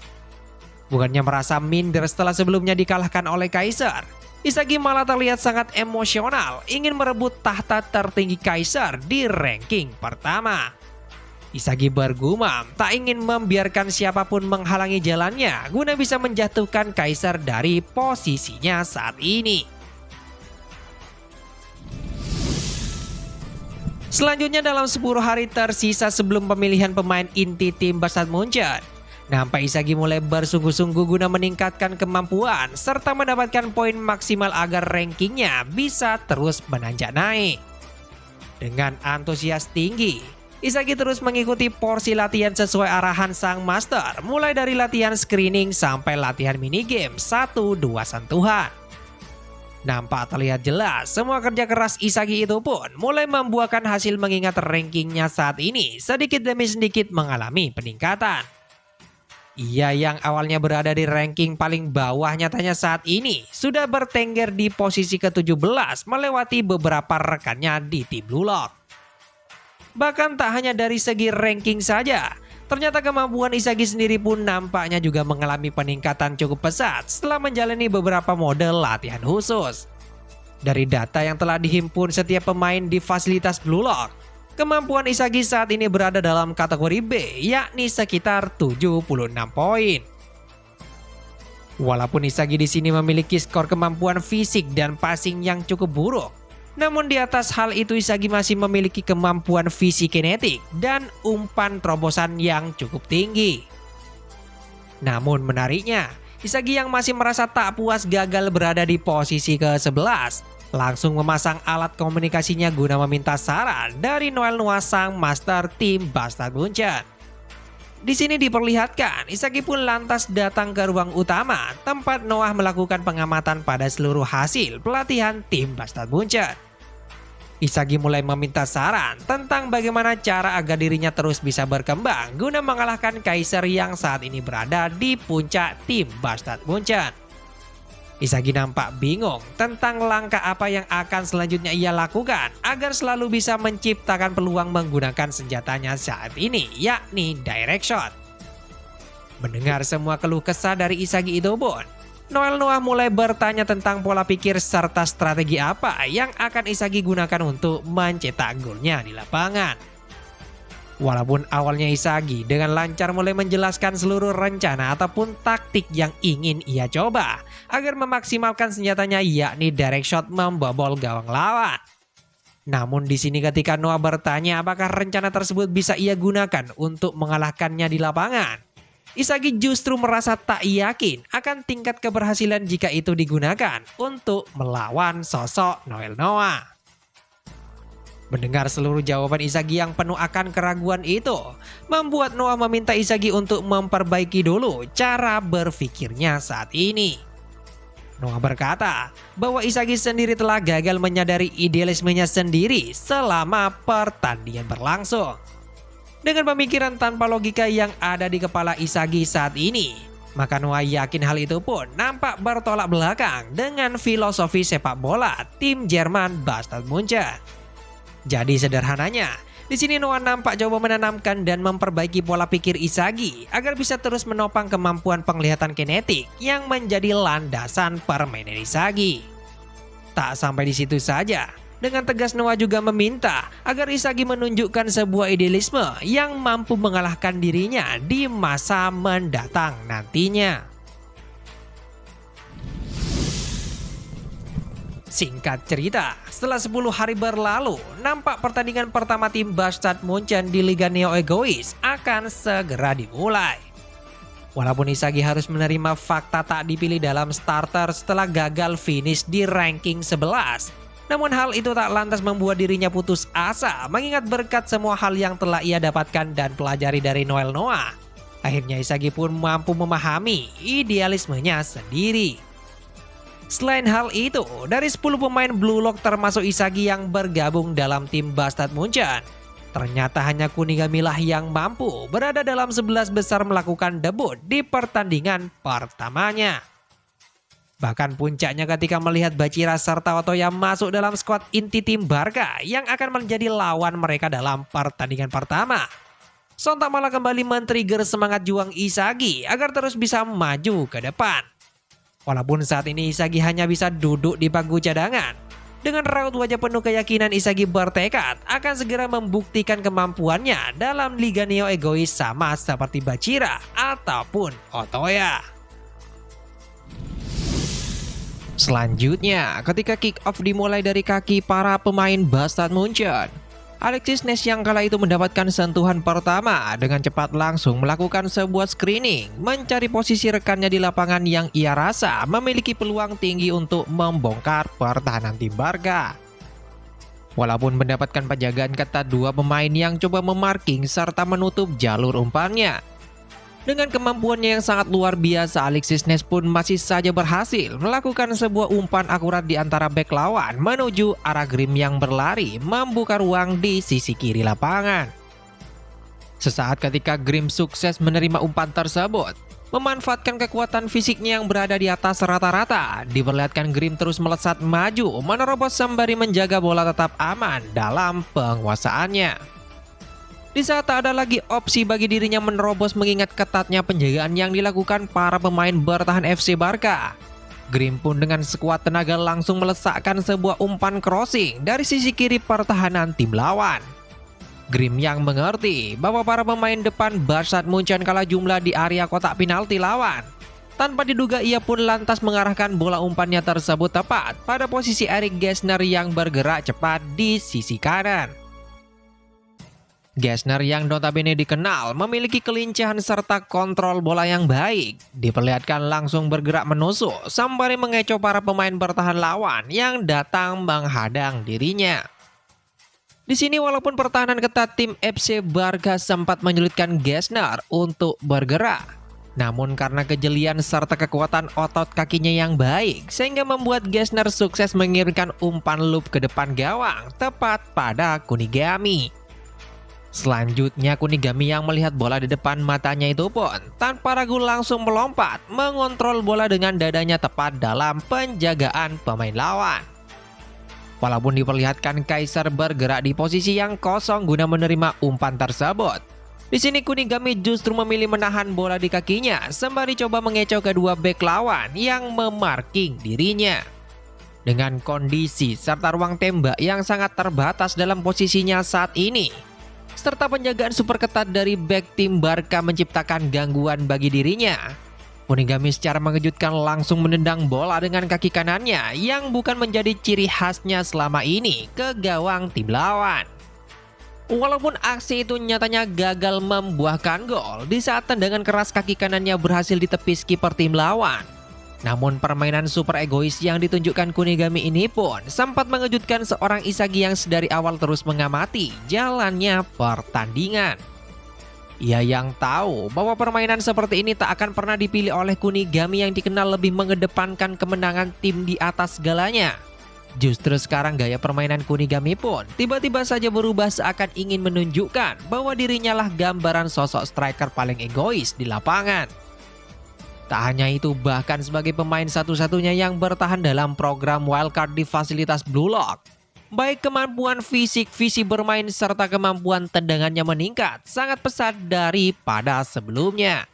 Bukannya merasa minder setelah sebelumnya dikalahkan oleh Kaiser, Isagi malah terlihat sangat emosional ingin merebut tahta tertinggi Kaiser di ranking pertama. Isagi bergumam tak ingin membiarkan siapapun menghalangi jalannya guna bisa menjatuhkan Kaiser dari posisinya saat ini. Selanjutnya, dalam 10 hari tersisa sebelum pemilihan pemain inti tim Bastard Munchen, nampak Isagi mulai bersungguh-sungguh guna meningkatkan kemampuan serta mendapatkan poin maksimal agar rankingnya bisa terus menanjak naik. Dengan antusias tinggi, Isagi terus mengikuti porsi latihan sesuai arahan sang master, mulai dari latihan screening sampai latihan minigame 1-2 sentuhan. Nampak terlihat jelas semua kerja keras Isagi itu pun mulai membuahkan hasil mengingat rankingnya saat ini sedikit demi sedikit mengalami peningkatan. Ia yang awalnya berada di ranking paling bawah nyatanya saat ini sudah bertengger di posisi ke-17 melewati beberapa rekannya di tim Blue Lock. Bahkan tak hanya dari segi ranking saja, ternyata kemampuan Isagi sendiri pun nampaknya juga mengalami peningkatan cukup pesat setelah menjalani beberapa model latihan khusus. Dari data yang telah dihimpun setiap pemain di fasilitas Blue Lock, kemampuan Isagi saat ini berada dalam kategori B, yakni sekitar 76 poin. Walaupun Isagi di sini memiliki skor kemampuan fisik dan passing yang cukup buruk, namun di atas hal itu Isagi masih memiliki kemampuan fisik kinetik dan umpan terobosan yang cukup tinggi. Namun menariknya, Isagi yang masih merasa tak puas gagal berada di posisi ke-11, langsung memasang alat komunikasinya guna meminta saran dari Noel Noah sang master tim Bastard Munchen. Di sini diperlihatkan Isagi pun lantas datang ke ruang utama tempat Noah melakukan pengamatan pada seluruh hasil pelatihan tim Bastard Munchen. Isagi mulai meminta saran tentang bagaimana cara agar dirinya terus bisa berkembang guna mengalahkan Kaiser yang saat ini berada di puncak tim Bastard Munchen. Isagi nampak bingung tentang langkah apa yang akan selanjutnya ia lakukan agar selalu bisa menciptakan peluang menggunakan senjatanya saat ini, yakni Direct Shot. Mendengar semua keluh kesah dari Isagi itu pun, Noel Noah mulai bertanya tentang pola pikir serta strategi apa yang akan Isagi gunakan untuk mencetak golnya di lapangan. Walaupun awalnya Isagi dengan lancar mulai menjelaskan seluruh rencana ataupun taktik yang ingin ia coba agar memaksimalkan senjatanya, yakni Direct Shot membobol gawang lawan. Namun di sini ketika Noah bertanya apakah rencana tersebut bisa ia gunakan untuk mengalahkannya di lapangan, Isagi justru merasa tak yakin akan tingkat keberhasilan jika itu digunakan untuk melawan sosok Noel Noah. Mendengar seluruh jawaban Isagi yang penuh akan keraguan itu, membuat Noah meminta Isagi untuk memperbaiki dulu cara berpikirnya saat ini. Noah berkata bahwa Isagi sendiri telah gagal menyadari idealismenya sendiri selama pertandingan berlangsung. Dengan pemikiran tanpa logika yang ada di kepala Isagi saat ini, maka Noah yakin hal itu pun nampak bertolak belakang dengan filosofi sepak bola tim Jerman Bastard Munchen. Jadi sederhananya, di sini Noah nampak coba menanamkan dan memperbaiki pola pikir Isagi agar bisa terus menopang kemampuan penglihatan kinetik yang menjadi landasan permainan Isagi. Tak sampai di situ saja, Dengan tegas Noah juga meminta agar Isagi menunjukkan sebuah idealisme yang mampu mengalahkan dirinya di masa mendatang nantinya. Singkat cerita, setelah 10 hari berlalu, nampak pertandingan pertama tim Bastard Munchen di Liga Neo Egois akan segera dimulai. Walaupun Isagi harus menerima fakta tak dipilih dalam starter setelah gagal finish di ranking 11, namun hal itu tak lantas membuat dirinya putus asa mengingat berkat semua hal yang telah ia dapatkan dan pelajari dari Noel Noah. Akhirnya Isagi pun mampu memahami idealismenya sendiri. Selain hal itu, dari 10 pemain Blue Lock termasuk Isagi yang bergabung dalam tim Bastard Munchen, ternyata hanya Kunigami lah yang mampu berada dalam 11 besar melakukan debut di pertandingan pertamanya. Bahkan puncaknya ketika melihat Bachira serta Otoya masuk dalam skuad inti tim Barca yang akan menjadi lawan mereka dalam pertandingan pertama. Sontak malah kembali men-trigger semangat juang Isagi agar terus bisa maju ke depan. Walaupun saat ini Isagi hanya bisa duduk di bangku cadangan, dengan raut wajah penuh keyakinan Isagi bertekad akan segera membuktikan kemampuannya dalam Liga Neo Egois sama seperti Bachira ataupun Otoya. Selanjutnya, ketika kick off dimulai dari kaki para pemain Bastard Munchen, Alexis Ness yang kala itu mendapatkan sentuhan pertama dengan cepat langsung melakukan sebuah screening, mencari posisi rekannya di lapangan yang ia rasa memiliki peluang tinggi untuk membongkar pertahanan tim Barca. Walaupun mendapatkan penjagaan ketat dua pemain yang coba memarking serta menutup jalur umpannya, dengan kemampuannya yang sangat luar biasa, Alexis Ness pun masih saja berhasil melakukan sebuah umpan akurat di antara bek lawan menuju arah Grim yang berlari membuka ruang di sisi kiri lapangan. Sesaat ketika Grim sukses menerima umpan tersebut, memanfaatkan kekuatan fisiknya yang berada di atas rata-rata, diperlihatkan Grim terus melesat maju menerobos sembari menjaga bola tetap aman dalam penguasaannya. Di saat tak ada lagi opsi bagi dirinya menerobos mengingat ketatnya penjagaan yang dilakukan para pemain bertahan FC Barca, Grim pun dengan sekuat tenaga langsung melesakkan sebuah umpan crossing dari sisi kiri pertahanan tim lawan. Grim yang mengerti bahwa para pemain depan Bastard Munchen kalah jumlah di area kotak penalti lawan. Tanpa diduga ia pun lantas mengarahkan bola umpannya tersebut tepat pada posisi Erik Gessner yang bergerak cepat di sisi kanan. Gessner yang notabene dikenal memiliki kelincahan serta kontrol bola yang baik, diperlihatkan langsung bergerak menusuk sembari mengecoh para pemain bertahan lawan yang datang menghadang dirinya. Di sini walaupun pertahanan ketat tim FC Barca sempat menyulitkan Gessner untuk bergerak, namun karena kejelian serta kekuatan otot kakinya yang baik sehingga membuat Gessner sukses mengirimkan umpan loop ke depan gawang tepat pada Kunigami. Selanjutnya Kunigami yang melihat bola di depan matanya itu pun tanpa ragu langsung melompat mengontrol bola dengan dadanya tepat dalam penjagaan pemain lawan. Walaupun diperlihatkan Kaiser bergerak di posisi yang kosong guna menerima umpan tersebut, di sini Kunigami justru memilih menahan bola di kakinya sembari coba mengecoh kedua bek lawan yang memarking dirinya. Dengan kondisi serta ruang tembak yang sangat terbatas dalam posisinya saat ini, serta penjagaan super ketat dari bek tim Barca menciptakan gangguan bagi dirinya, Kunigami secara mengejutkan langsung menendang bola dengan kaki kanannya yang bukan menjadi ciri khasnya selama ini ke gawang tim lawan. Walaupun aksi itu nyatanya gagal membuahkan gol di saat tendangan keras kaki kanannya berhasil ditepis kiper tim lawan, namun permainan super egois yang ditunjukkan Kunigami ini pun sempat mengejutkan seorang Isagi yang sedari awal terus mengamati jalannya pertandingan. Ia yang tahu bahwa permainan seperti ini tak akan pernah dipilih oleh Kunigami yang dikenal lebih mengedepankan kemenangan tim di atas segalanya. Justru sekarang gaya permainan Kunigami pun tiba-tiba saja berubah seakan ingin menunjukkan bahwa dirinya lah gambaran sosok striker paling egois di lapangan. Tak hanya itu, bahkan sebagai pemain satu-satunya yang bertahan dalam program wildcard di fasilitas Blue Lock, baik kemampuan fisik, visi bermain, serta kemampuan tendangannya meningkat sangat pesat daripada sebelumnya.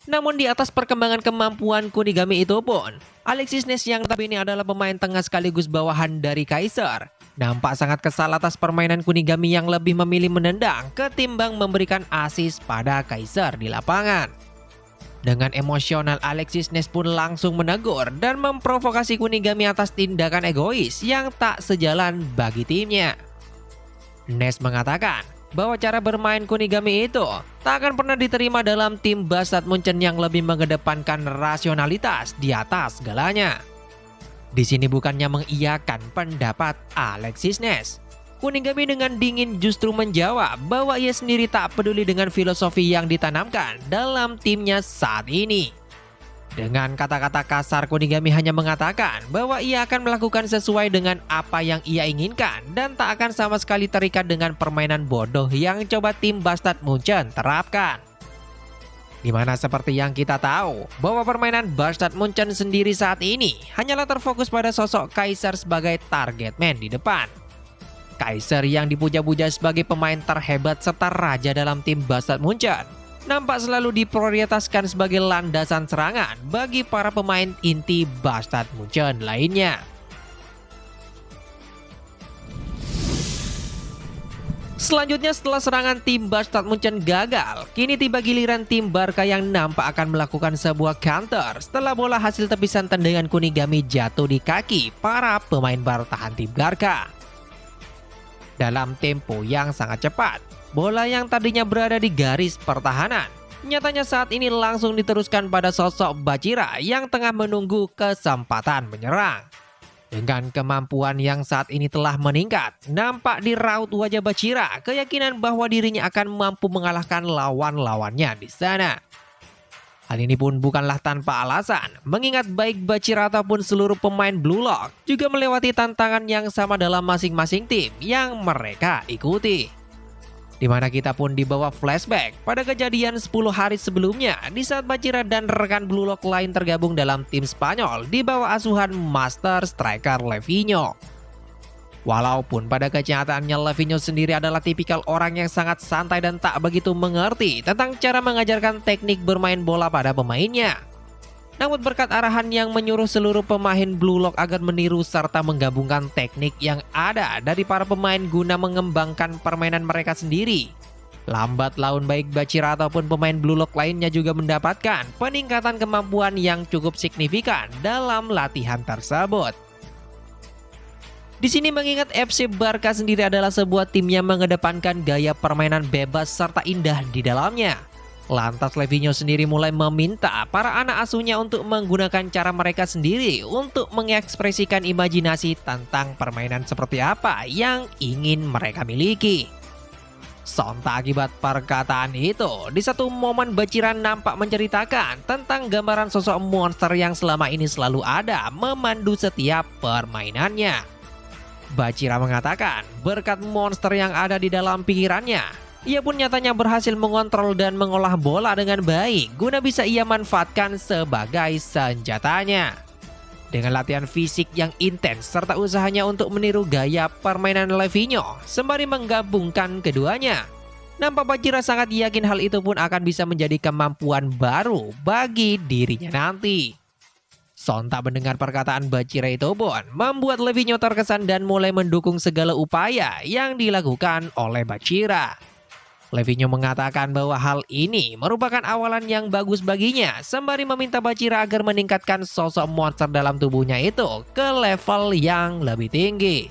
Namun di atas perkembangan kemampuan Kunigami itu pun, Alexis Ness yang notabene adalah pemain tengah sekaligus bawahan dari Kaiser, nampak sangat kesal atas permainan Kunigami yang lebih memilih menendang ketimbang memberikan assist pada Kaiser di lapangan. Dengan emosional, Alexis Ness pun langsung menegur dan memprovokasi Kunigami atas tindakan egois yang tak sejalan bagi timnya. Ness mengatakan bahwa cara bermain Kunigami itu tak akan pernah diterima dalam tim Bastard Munchen yang lebih mengedepankan rasionalitas di atas segalanya. Di sini bukannya mengiyakan pendapat Alexis Ness, Kunigami dengan dingin justru menjawab bahwa ia sendiri tak peduli dengan filosofi yang ditanamkan dalam timnya saat ini. Dengan kata-kata kasar, Kunigami hanya mengatakan bahwa ia akan melakukan sesuai dengan apa yang ia inginkan dan tak akan sama sekali terikat dengan permainan bodoh yang coba tim Bastard Munchen terapkan. Dimana seperti yang kita tahu, bahwa permainan Bastard Munchen sendiri saat ini hanyalah terfokus pada sosok Kaiser sebagai target man di depan. Kaiser yang dipuja-puja sebagai pemain terhebat serta raja dalam tim Bastard Munchen nampak selalu diprioritaskan sebagai landasan serangan bagi para pemain inti Bastard Munchen lainnya. Selanjutnya, setelah serangan tim Bastard Munchen gagal, kini tiba giliran tim Barca yang nampak akan melakukan sebuah counter setelah bola hasil tepisan tendangan Kunigami jatuh di kaki para pemain bertahan tim Barca. Dalam tempo yang sangat cepat, bola yang tadinya berada di garis pertahanan nyatanya saat ini langsung diteruskan pada sosok Bachira yang tengah menunggu kesempatan menyerang. Dengan kemampuan yang saat ini telah meningkat, nampak di raut wajah Bachira keyakinan bahwa dirinya akan mampu mengalahkan lawan-lawannya di sana. Hal ini pun bukanlah tanpa alasan, mengingat baik Bachira ataupun seluruh pemain Blue Lock juga melewati tantangan yang sama dalam masing-masing tim yang mereka ikuti. Dimana kita pun dibawa flashback pada kejadian 10 hari sebelumnya di saat Bachira dan rekan Blue Lock lain tergabung dalam tim Spanyol di bawah asuhan master striker Levinho. Walaupun pada kenyataannya Levinho sendiri adalah tipikal orang yang sangat santai dan tak begitu mengerti tentang cara mengajarkan teknik bermain bola pada pemainnya. Namun berkat arahan yang menyuruh seluruh pemain Blue Lock agar meniru serta menggabungkan teknik yang ada dari para pemain guna mengembangkan permainan mereka sendiri, lambat laun baik Bachira ataupun pemain Blue Lock lainnya juga mendapatkan peningkatan kemampuan yang cukup signifikan dalam latihan tersebut. Di sini mengingat FC Barca sendiri adalah sebuah tim yang mengedepankan gaya permainan bebas serta indah di dalamnya. Lantas Levinho sendiri mulai meminta para anak asuhnya untuk menggunakan cara mereka sendiri untuk mengekspresikan imajinasi tentang permainan seperti apa yang ingin mereka miliki. Sontak akibat perkataan itu, di satu momen Bachira nampak menceritakan tentang gambaran sosok monster yang selama ini selalu ada memandu setiap permainannya. Bachira mengatakan berkat monster yang ada di dalam pikirannya, ia pun nyatanya berhasil mengontrol dan mengolah bola dengan baik guna bisa ia manfaatkan sebagai senjatanya. Dengan latihan fisik yang intens serta usahanya untuk meniru gaya permainan Levinho sembari menggabungkan keduanya, nampak Bachira sangat yakin hal itu pun akan bisa menjadi kemampuan baru bagi dirinya nanti. Sontak mendengar perkataan Bachira itu pun membuat Levinho terkesan dan mulai mendukung segala upaya yang dilakukan oleh Bachira. Levinho mengatakan bahwa hal ini merupakan awalan yang bagus baginya, sembari meminta Bachira agar meningkatkan sosok monster dalam tubuhnya itu ke level yang lebih tinggi.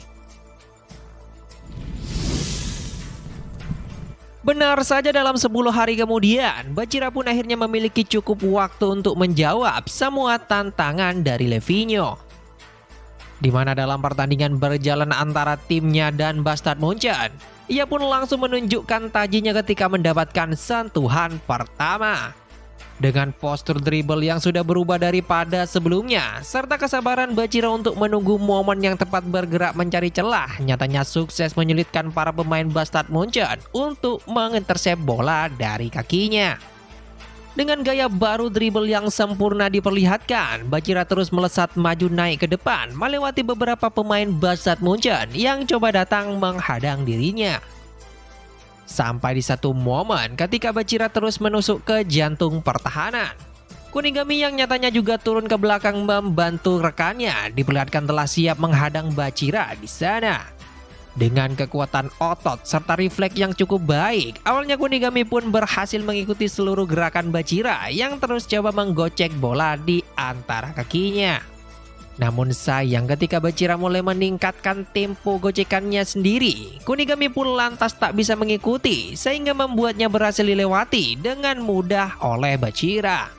Benar saja, dalam 10 hari kemudian, Bachira pun akhirnya memiliki cukup waktu untuk menjawab semua tantangan dari Levinho. Di mana dalam pertandingan berjalan antara timnya dan Bastard Munchen, ia pun langsung menunjukkan tajinya ketika mendapatkan sentuhan pertama. Dengan postur dribble yang sudah berubah daripada sebelumnya, serta kesabaran Bachira untuk menunggu momen yang tepat bergerak mencari celah, nyatanya sukses menyulitkan para pemain Bastard Munchen untuk mengintersep bola dari kakinya. Dengan gaya baru dribble yang sempurna diperlihatkan, Bachira terus melesat maju naik ke depan, melewati beberapa pemain Bastard Munchen yang coba datang menghadang dirinya. Sampai di satu momen ketika Bachira terus menusuk ke jantung pertahanan. Kunigami yang nyatanya juga turun ke belakang membantu rekannya diperlihatkan telah siap menghadang Bachira di sana. Dengan kekuatan otot serta refleks yang cukup baik, awalnya Kunigami pun berhasil mengikuti seluruh gerakan Bachira yang terus coba menggocek bola di antara kakinya. Namun sayang ketika Bachira mulai meningkatkan tempo gocekannya sendiri, Kunigami pun lantas tak bisa mengikuti sehingga membuatnya berhasil dilewati dengan mudah oleh Bachira.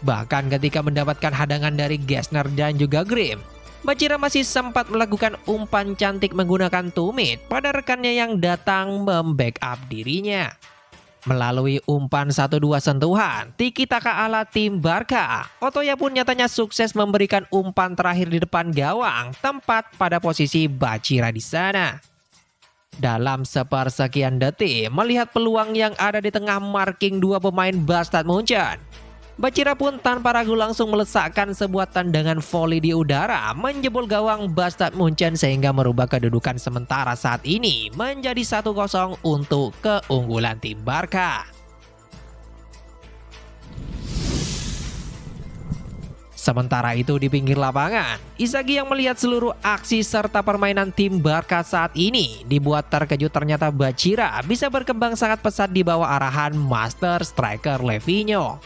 Bahkan ketika mendapatkan hadangan dari Gesner dan juga Grim, Bachira masih sempat melakukan umpan cantik menggunakan tumit pada rekannya yang datang membackup dirinya. Melalui umpan 1-2 sentuhan, tiki-taka ala tim Barca, Otoya pun nyatanya sukses memberikan umpan terakhir di depan gawang, tepat pada posisi Bachira di sana. Dalam sepersekian detik, melihat peluang yang ada di tengah marking dua pemain Bastard Munchen, Bachira pun tanpa ragu langsung melesakkan sebuah tendangan voli di udara menjebol gawang Bastard Munchen sehingga merubah kedudukan sementara saat ini menjadi 1-0 untuk keunggulan tim Barca. Sementara itu di pinggir lapangan, Inzaghi yang melihat seluruh aksi serta permainan tim Barca saat ini dibuat terkejut ternyata Bachira bisa berkembang sangat pesat di bawah arahan master striker Levinho.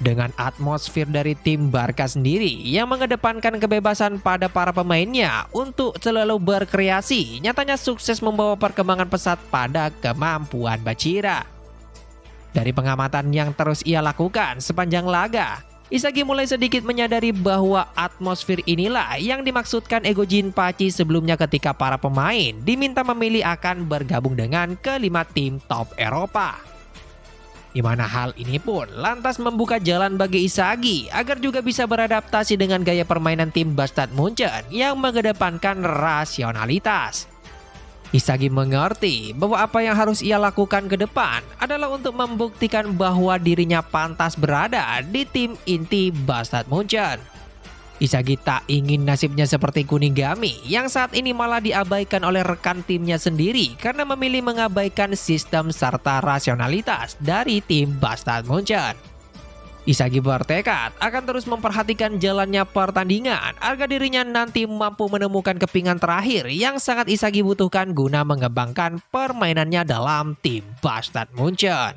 Dengan atmosfer dari tim Barca sendiri yang mengedepankan kebebasan pada para pemainnya untuk selalu berkreasi, nyatanya sukses membawa perkembangan pesat pada kemampuan Bachira. Dari pengamatan yang terus ia lakukan sepanjang laga, Inzaghi mulai sedikit menyadari bahwa atmosfer inilah yang dimaksudkan Ego Jinpachi sebelumnya ketika para pemain diminta memilih akan bergabung dengan kelima tim top Eropa. Di mana hal ini pun lantas membuka jalan bagi Inzaghi agar juga bisa beradaptasi dengan gaya permainan tim Bastard Munchen yang mengedepankan rasionalitas. Inzaghi mengerti bahwa apa yang harus ia lakukan ke depan adalah untuk membuktikan bahwa dirinya pantas berada di tim inti Bastard Munchen. Inzaghi tak ingin nasibnya seperti Kunigami yang saat ini malah diabaikan oleh rekan timnya sendiri karena memilih mengabaikan sistem serta rasionalitas dari tim Bastard Munchen. Inzaghi bertekad akan terus memperhatikan jalannya pertandingan agar dirinya nanti mampu menemukan kepingan terakhir yang sangat Inzaghi butuhkan guna mengembangkan permainannya dalam tim Bastard Munchen.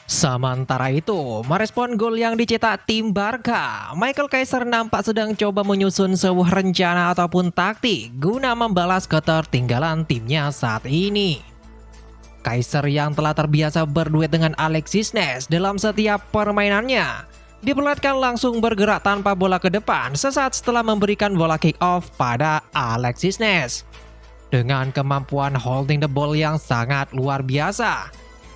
Sementara itu, merespon gol yang dicetak tim Barca, Michael Kaiser nampak sedang coba menyusun sebuah rencana ataupun taktik guna membalas ketertinggalan timnya saat ini. Kaiser yang telah terbiasa berduet dengan Alexis Ness dalam setiap permainannya, diperlihatkan langsung bergerak tanpa bola ke depan sesaat setelah memberikan bola kick off pada Alexis Ness. Dengan kemampuan holding the ball yang sangat luar biasa,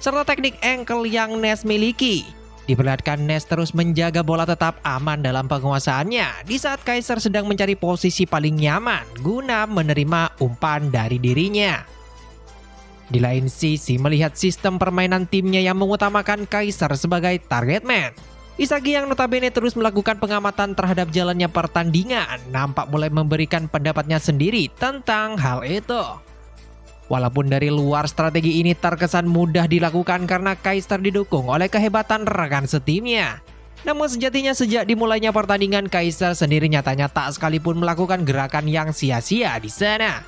serta teknik ankle yang Ness miliki, diperlihatkan Ness terus menjaga bola tetap aman dalam penguasaannya di saat Kaiser sedang mencari posisi paling nyaman guna menerima umpan dari dirinya. Di lain sisi, melihat sistem permainan timnya yang mengutamakan Kaiser sebagai target man, Inzaghi yang notabene terus melakukan pengamatan terhadap jalannya pertandingan nampak mulai memberikan pendapatnya sendiri tentang hal itu. Walaupun dari luar strategi ini terkesan mudah dilakukan karena Kaiser didukung oleh kehebatan rekan setimnya. Namun sejatinya sejak dimulainya pertandingan, Kaiser sendiri nyatanya tak sekalipun melakukan gerakan yang sia-sia di sana.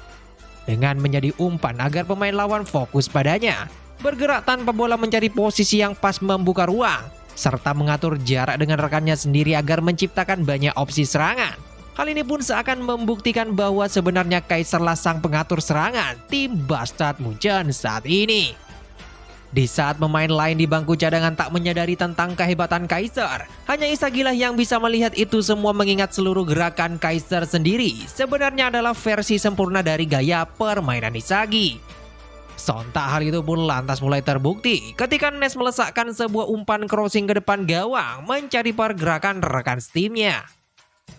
Dengan menjadi umpan agar pemain lawan fokus padanya, bergerak tanpa bola mencari posisi yang pas membuka ruang, serta mengatur jarak dengan rekannya sendiri agar menciptakan banyak opsi serangan. Hal ini pun seakan membuktikan bahwa sebenarnya Kaiserlah sang pengatur serangan tim Bastard Munchen saat ini. Di saat pemain lain di bangku cadangan tak menyadari tentang kehebatan Kaiser, hanya Inzaghi yang bisa melihat itu semua mengingat seluruh gerakan Kaiser sendiri sebenarnya adalah versi sempurna dari gaya permainan Inzaghi. Sontak hal itu pun lantas mulai terbukti ketika Ness melesakkan sebuah umpan crossing ke depan gawang mencari pergerakan rekan timnya.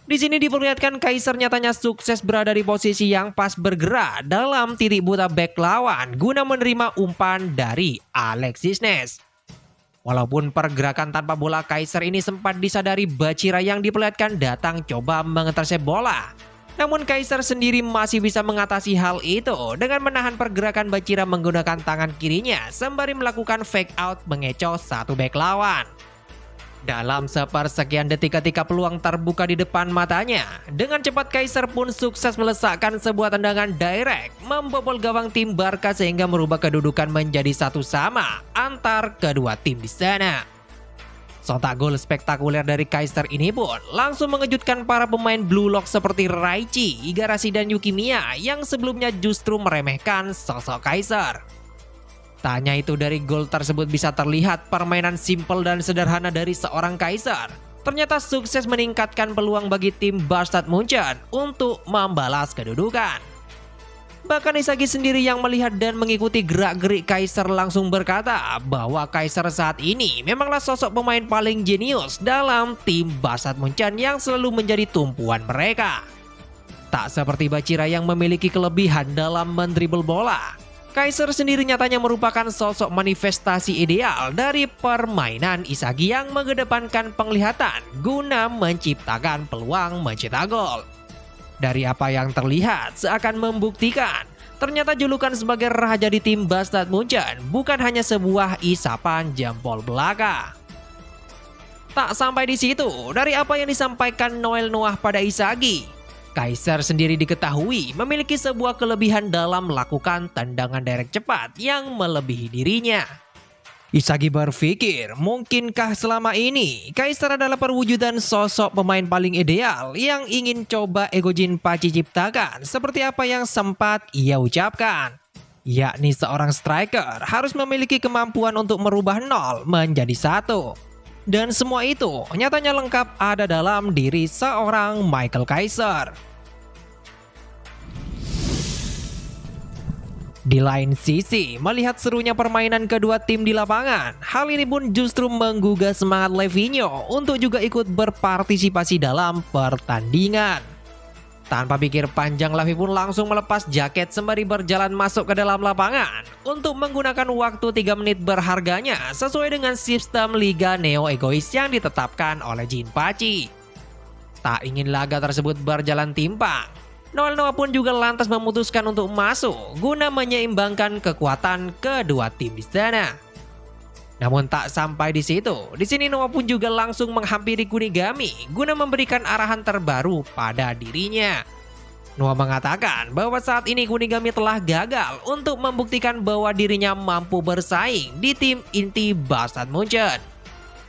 Di sini diperlihatkan Kaiser nyatanya sukses berada di posisi yang pas bergerak dalam titik buta bek lawan guna menerima umpan dari Alexis Ness. Walaupun pergerakan tanpa bola Kaiser ini sempat disadari Bachira yang diperlihatkan datang coba mengintersep bola, Namun Kaiser sendiri masih bisa mengatasi hal itu dengan menahan pergerakan Bachira menggunakan tangan kirinya sembari melakukan fake out mengecoh satu bek lawan. Dalam sepersekian detik ketika peluang terbuka di depan matanya, dengan cepat Kaiser pun sukses melesakkan sebuah tendangan direct membobol gawang tim Barca sehingga merubah kedudukan menjadi 1-1 antar kedua tim di sana. Sontak gol spektakuler dari Kaiser ini pun langsung mengejutkan para pemain Blue Lock seperti Raichi, Igarashi dan Yukimiya yang sebelumnya justru meremehkan sosok Kaiser. Tak hanya itu, dari gol tersebut bisa terlihat permainan simpel dan sederhana dari seorang Kaiser ternyata sukses meningkatkan peluang bagi tim Bastard Munchen untuk membalas kedudukan. Bahkan Isagi sendiri yang melihat dan mengikuti gerak-gerik Kaiser langsung berkata bahwa Kaiser saat ini memanglah sosok pemain paling jenius dalam tim Bastard Munchen yang selalu menjadi tumpuan mereka. Tak seperti Bachira yang memiliki kelebihan dalam mendribel bola, Kaiser sendiri nyatanya merupakan sosok manifestasi ideal dari permainan Isagi yang mengedepankan penglihatan guna menciptakan peluang mencetak gol. Dari apa yang terlihat seakan membuktikan ternyata julukan sebagai raja di tim Bastard Munchen bukan hanya sebuah isapan jempol belaka. Tak sampai di situ, dari apa yang disampaikan Noel Noah pada Isagi, Kaiser sendiri diketahui memiliki sebuah kelebihan dalam melakukan tendangan direct cepat yang melebihi dirinya. Isagi berpikir, mungkinkah selama ini Kaiser adalah perwujudan sosok pemain paling ideal yang ingin coba Ego Jinpachi ciptakan seperti apa yang sempat ia ucapkan, yakni seorang striker harus memiliki kemampuan untuk merubah 0 menjadi 1. Dan semua itu nyatanya lengkap ada dalam diri seorang Michael Kaiser. Di lain sisi, melihat serunya permainan kedua tim di lapangan, hal ini pun justru menggugah semangat Levinho untuk juga ikut berpartisipasi dalam pertandingan. Tanpa pikir panjang, Levi pun langsung melepas jaket sembari berjalan masuk ke dalam lapangan untuk menggunakan waktu 3 menit berharganya sesuai dengan sistem Liga Neo Egois yang ditetapkan oleh Jinpachi. Tak ingin laga tersebut berjalan timpang, Noel Noah pun juga lantas memutuskan untuk masuk guna menyeimbangkan kekuatan kedua tim di sana. Namun tak sampai di situ, di sini Noah pun juga langsung menghampiri Kunigami guna memberikan arahan terbaru pada dirinya. Noah mengatakan bahwa saat ini Kunigami telah gagal untuk membuktikan bahwa dirinya mampu bersaing di tim inti Bastard Munchen.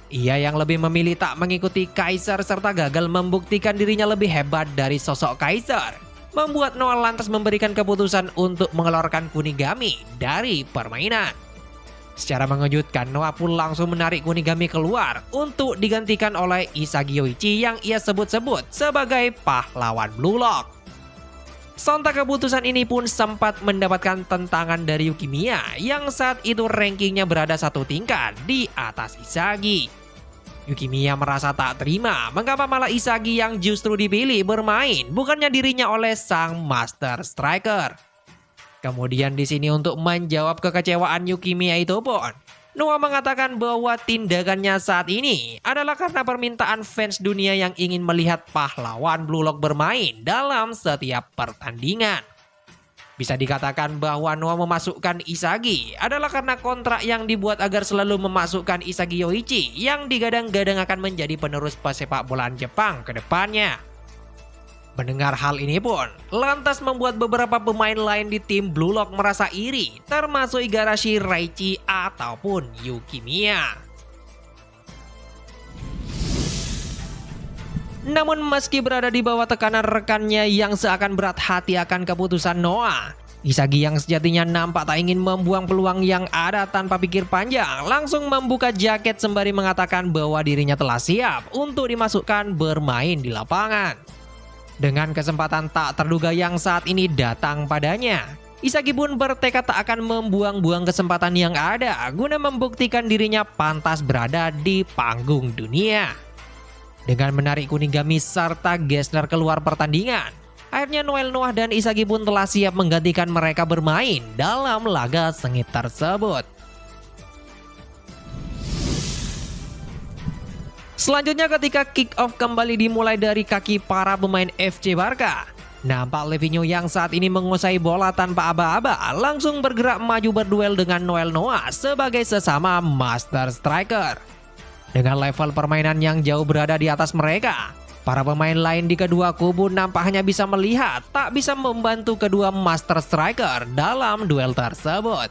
Ia yang lebih memilih tak mengikuti Kaiser serta gagal membuktikan dirinya lebih hebat dari sosok Kaiser, membuat Noah lantas memberikan keputusan untuk mengeluarkan Kunigami dari permainan. Secara mengejutkan, Noah pun langsung menarik Kunigami keluar untuk digantikan oleh Isagi Yoichi yang ia sebut-sebut sebagai pahlawan Blue Lock. Sontak keputusan ini pun sempat mendapatkan tentangan dari Yukimiya yang saat itu rankingnya berada 1 tingkat di atas Isagi. Yukimiya merasa tak terima mengapa malah Isagi yang justru dipilih bermain bukannya dirinya oleh sang Master Striker. Kemudian di sini untuk menjawab kekecewaan Yukimiya itu pun, Noah mengatakan bahwa tindakannya saat ini adalah karena permintaan fans dunia yang ingin melihat pahlawan Blue Lock bermain dalam setiap pertandingan. Bisa dikatakan bahwa Noah memasukkan Isagi adalah karena kontrak yang dibuat agar selalu memasukkan Isagi Yoichi yang digadang-gadang akan menjadi penerus pesepak bolaan Jepang ke depannya. Mendengar hal ini pun, lantas membuat beberapa pemain lain di tim Blue Lock merasa iri, termasuk Igarashi, Raichi, ataupun Yukimiya. Namun meski berada di bawah tekanan rekannya yang seakan berat hati akan keputusan Noah, Isagi yang sejatinya nampak tak ingin membuang peluang yang ada tanpa pikir panjang, langsung membuka jaket sembari mengatakan bahwa dirinya telah siap untuk dimasukkan bermain di lapangan. Dengan kesempatan tak terduga yang saat ini datang padanya, Isagi pun bertekad tak akan membuang-buang kesempatan yang ada guna membuktikan dirinya pantas berada di panggung dunia. Dengan menarik Kunigami serta Gessler keluar pertandingan, akhirnya Noel Noah dan Isagi pun telah siap menggantikan mereka bermain dalam laga sengit tersebut. Selanjutnya ketika kick off kembali dimulai dari kaki para pemain FC Barca, Nampak Levinho yang saat ini menguasai bola tanpa aba-aba langsung bergerak maju berduel dengan Noel Noah sebagai sesama master striker. Dengan level permainan yang jauh berada di atas mereka, para pemain lain di kedua kubu nampak hanya bisa melihat, tak bisa membantu kedua master striker dalam duel tersebut.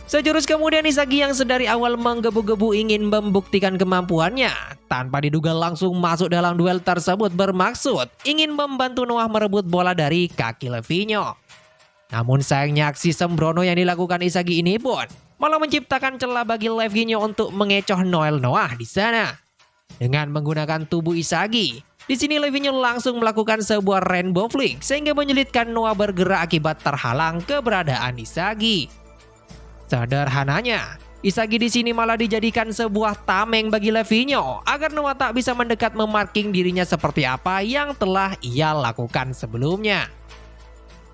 Sejurus kemudian Isagi yang sedari awal menggebu-gebu ingin membuktikan kemampuannya, tanpa diduga langsung masuk dalam duel tersebut bermaksud ingin membantu Noah merebut bola dari kaki Levinho. Namun sayangnya aksi sembrono yang dilakukan Isagi ini pun malah menciptakan celah bagi Levinho untuk mengecoh Noel Noah di sana. Dengan menggunakan tubuh Isagi, di sini Levinho langsung melakukan sebuah rainbow flick sehingga menyulitkan Noah bergerak akibat terhalang keberadaan Isagi. Sederhananya, Isagi di sini malah dijadikan sebuah tameng bagi Levinho agar Noah tak bisa mendekat memarking dirinya seperti apa yang telah ia lakukan sebelumnya.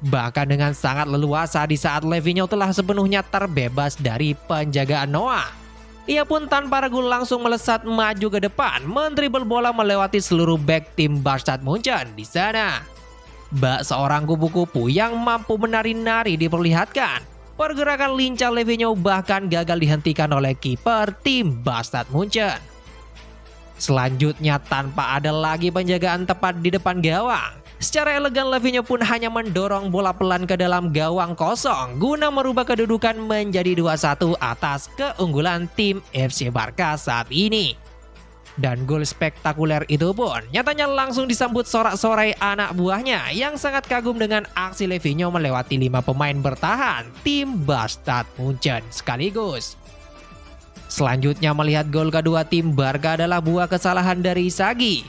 Bahkan dengan sangat leluasa di saat Levinho telah sepenuhnya terbebas dari penjagaan Noah, ia pun tanpa ragu langsung melesat maju ke depan mendribble bola melewati seluruh back tim Bayern Munchen di sana. Bak seorang kupu-kupu yang mampu menari-nari diperlihatkan. Pergerakan lincah Levinho bahkan gagal dihentikan oleh kiper tim Bayern Munchen. Selanjutnya tanpa ada lagi penjagaan tepat di depan gawang, secara elegan Levinho pun hanya mendorong bola pelan ke dalam gawang kosong guna merubah kedudukan menjadi 2-1 atas keunggulan tim FC Barca saat ini. Dan gol spektakuler itu pun nyatanya langsung disambut sorak-sorai anak buahnya yang sangat kagum dengan aksi Levinho melewati 5 pemain bertahan tim Bayern Munchen sekaligus. Selanjutnya melihat gol kedua tim Barca adalah buah kesalahan dari Isagi.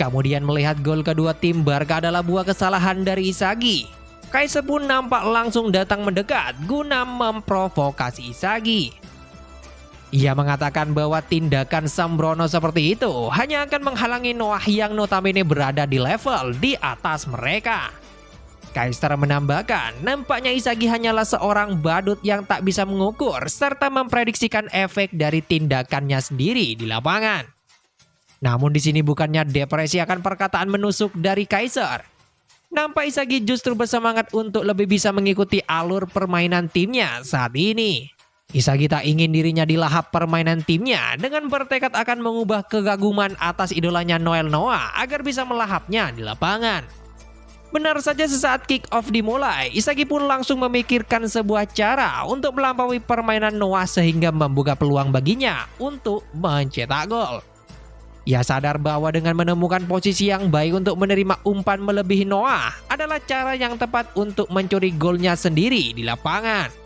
Kemudian melihat gol kedua tim Barca adalah buah kesalahan dari Isagi. Kaiser pun nampak langsung datang mendekat guna memprovokasi Isagi. Ia mengatakan bahwa tindakan sembrono seperti itu hanya akan menghalangi Noah yang notabene berada di level di atas mereka. Kaiser menambahkan, nampaknya Isagi hanyalah seorang badut yang tak bisa mengukur serta memprediksikan efek dari tindakannya sendiri di lapangan. Namun di sini bukannya depresi akan perkataan menusuk dari Kaiser. Nampak Isagi justru bersemangat untuk lebih bisa mengikuti alur permainan timnya saat ini. Isagi tak ingin dirinya dilahap permainan timnya dengan bertekad akan mengubah kegaguman atas idolanya Noel Noah agar bisa melahapnya di lapangan. Benar saja sesaat kick off dimulai, Isagi pun langsung memikirkan sebuah cara untuk melampaui permainan Noah sehingga membuka peluang baginya untuk mencetak gol. Ia sadar bahwa dengan menemukan posisi yang baik untuk menerima umpan melebihi Noah adalah cara yang tepat untuk mencuri golnya sendiri di lapangan.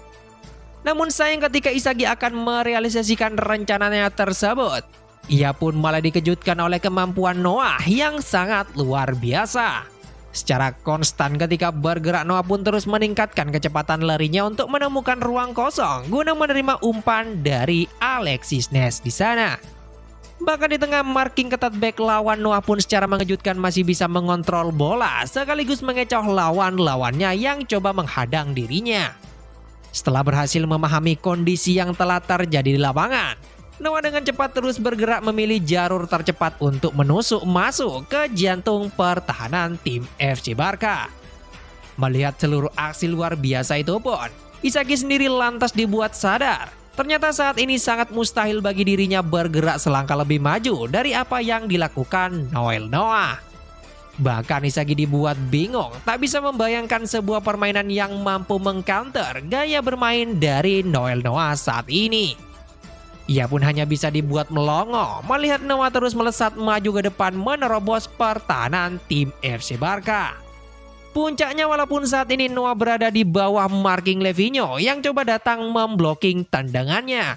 Namun sayang ketika Isagi akan merealisasikan rencananya tersebut, ia pun malah dikejutkan oleh kemampuan Noah yang sangat luar biasa. Secara konstan ketika bergerak Noah pun terus meningkatkan kecepatan larinya untuk menemukan ruang kosong guna menerima umpan dari Alexis Nest di sana. Bahkan di tengah marking ketat back lawan, Noah pun secara mengejutkan masih bisa mengontrol bola sekaligus mengecoh lawan-lawannya yang coba menghadang dirinya. Setelah berhasil memahami kondisi yang telah terjadi di lapangan, Noah dengan cepat terus bergerak memilih jalur tercepat untuk menusuk masuk ke jantung pertahanan tim FC Barca. Melihat seluruh aksi luar biasa itu pun, Isagi sendiri lantas dibuat sadar. Ternyata saat ini sangat mustahil bagi dirinya bergerak selangkah lebih maju dari apa yang dilakukan Noel Noah. Bahkan Isagi dibuat bingung, tak bisa membayangkan sebuah permainan yang mampu mengcounter gaya bermain dari Noel Noah saat ini. Ia pun hanya bisa dibuat melongo melihat Noah terus melesat maju ke depan menerobos pertahanan tim FC Barca. Puncaknya walaupun saat ini Noah berada di bawah marking Levinho yang coba datang memblocking tendangannya.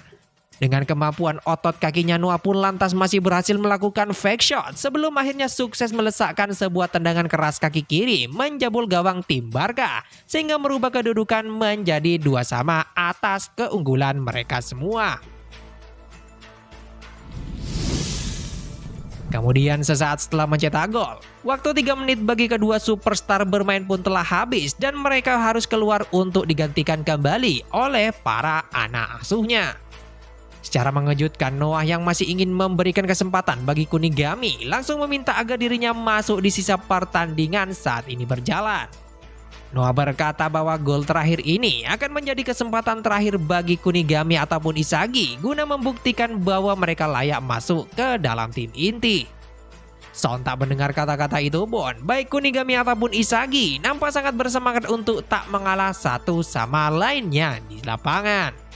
Dengan kemampuan otot kakinya, Noah pun lantas masih berhasil melakukan fake shot sebelum akhirnya sukses melesakkan sebuah tendangan keras kaki kiri menjabul gawang tim Barca sehingga merubah kedudukan menjadi 2-2 atas keunggulan mereka semua. Kemudian sesaat setelah mencetak gol, waktu 3 menit bagi kedua superstar bermain pun telah habis dan mereka harus keluar untuk digantikan kembali oleh para anak asuhnya. Secara mengejutkan, Noah yang masih ingin memberikan kesempatan bagi Kunigami langsung meminta agar dirinya masuk di sisa pertandingan saat ini berjalan. Noah berkata bahwa gol terakhir ini akan menjadi kesempatan terakhir bagi Kunigami ataupun Isagi guna membuktikan bahwa mereka layak masuk ke dalam tim inti. Sontak mendengar kata-kata itu pun, baik Kunigami ataupun Isagi nampak sangat bersemangat untuk tak mengalah satu sama lainnya di lapangan.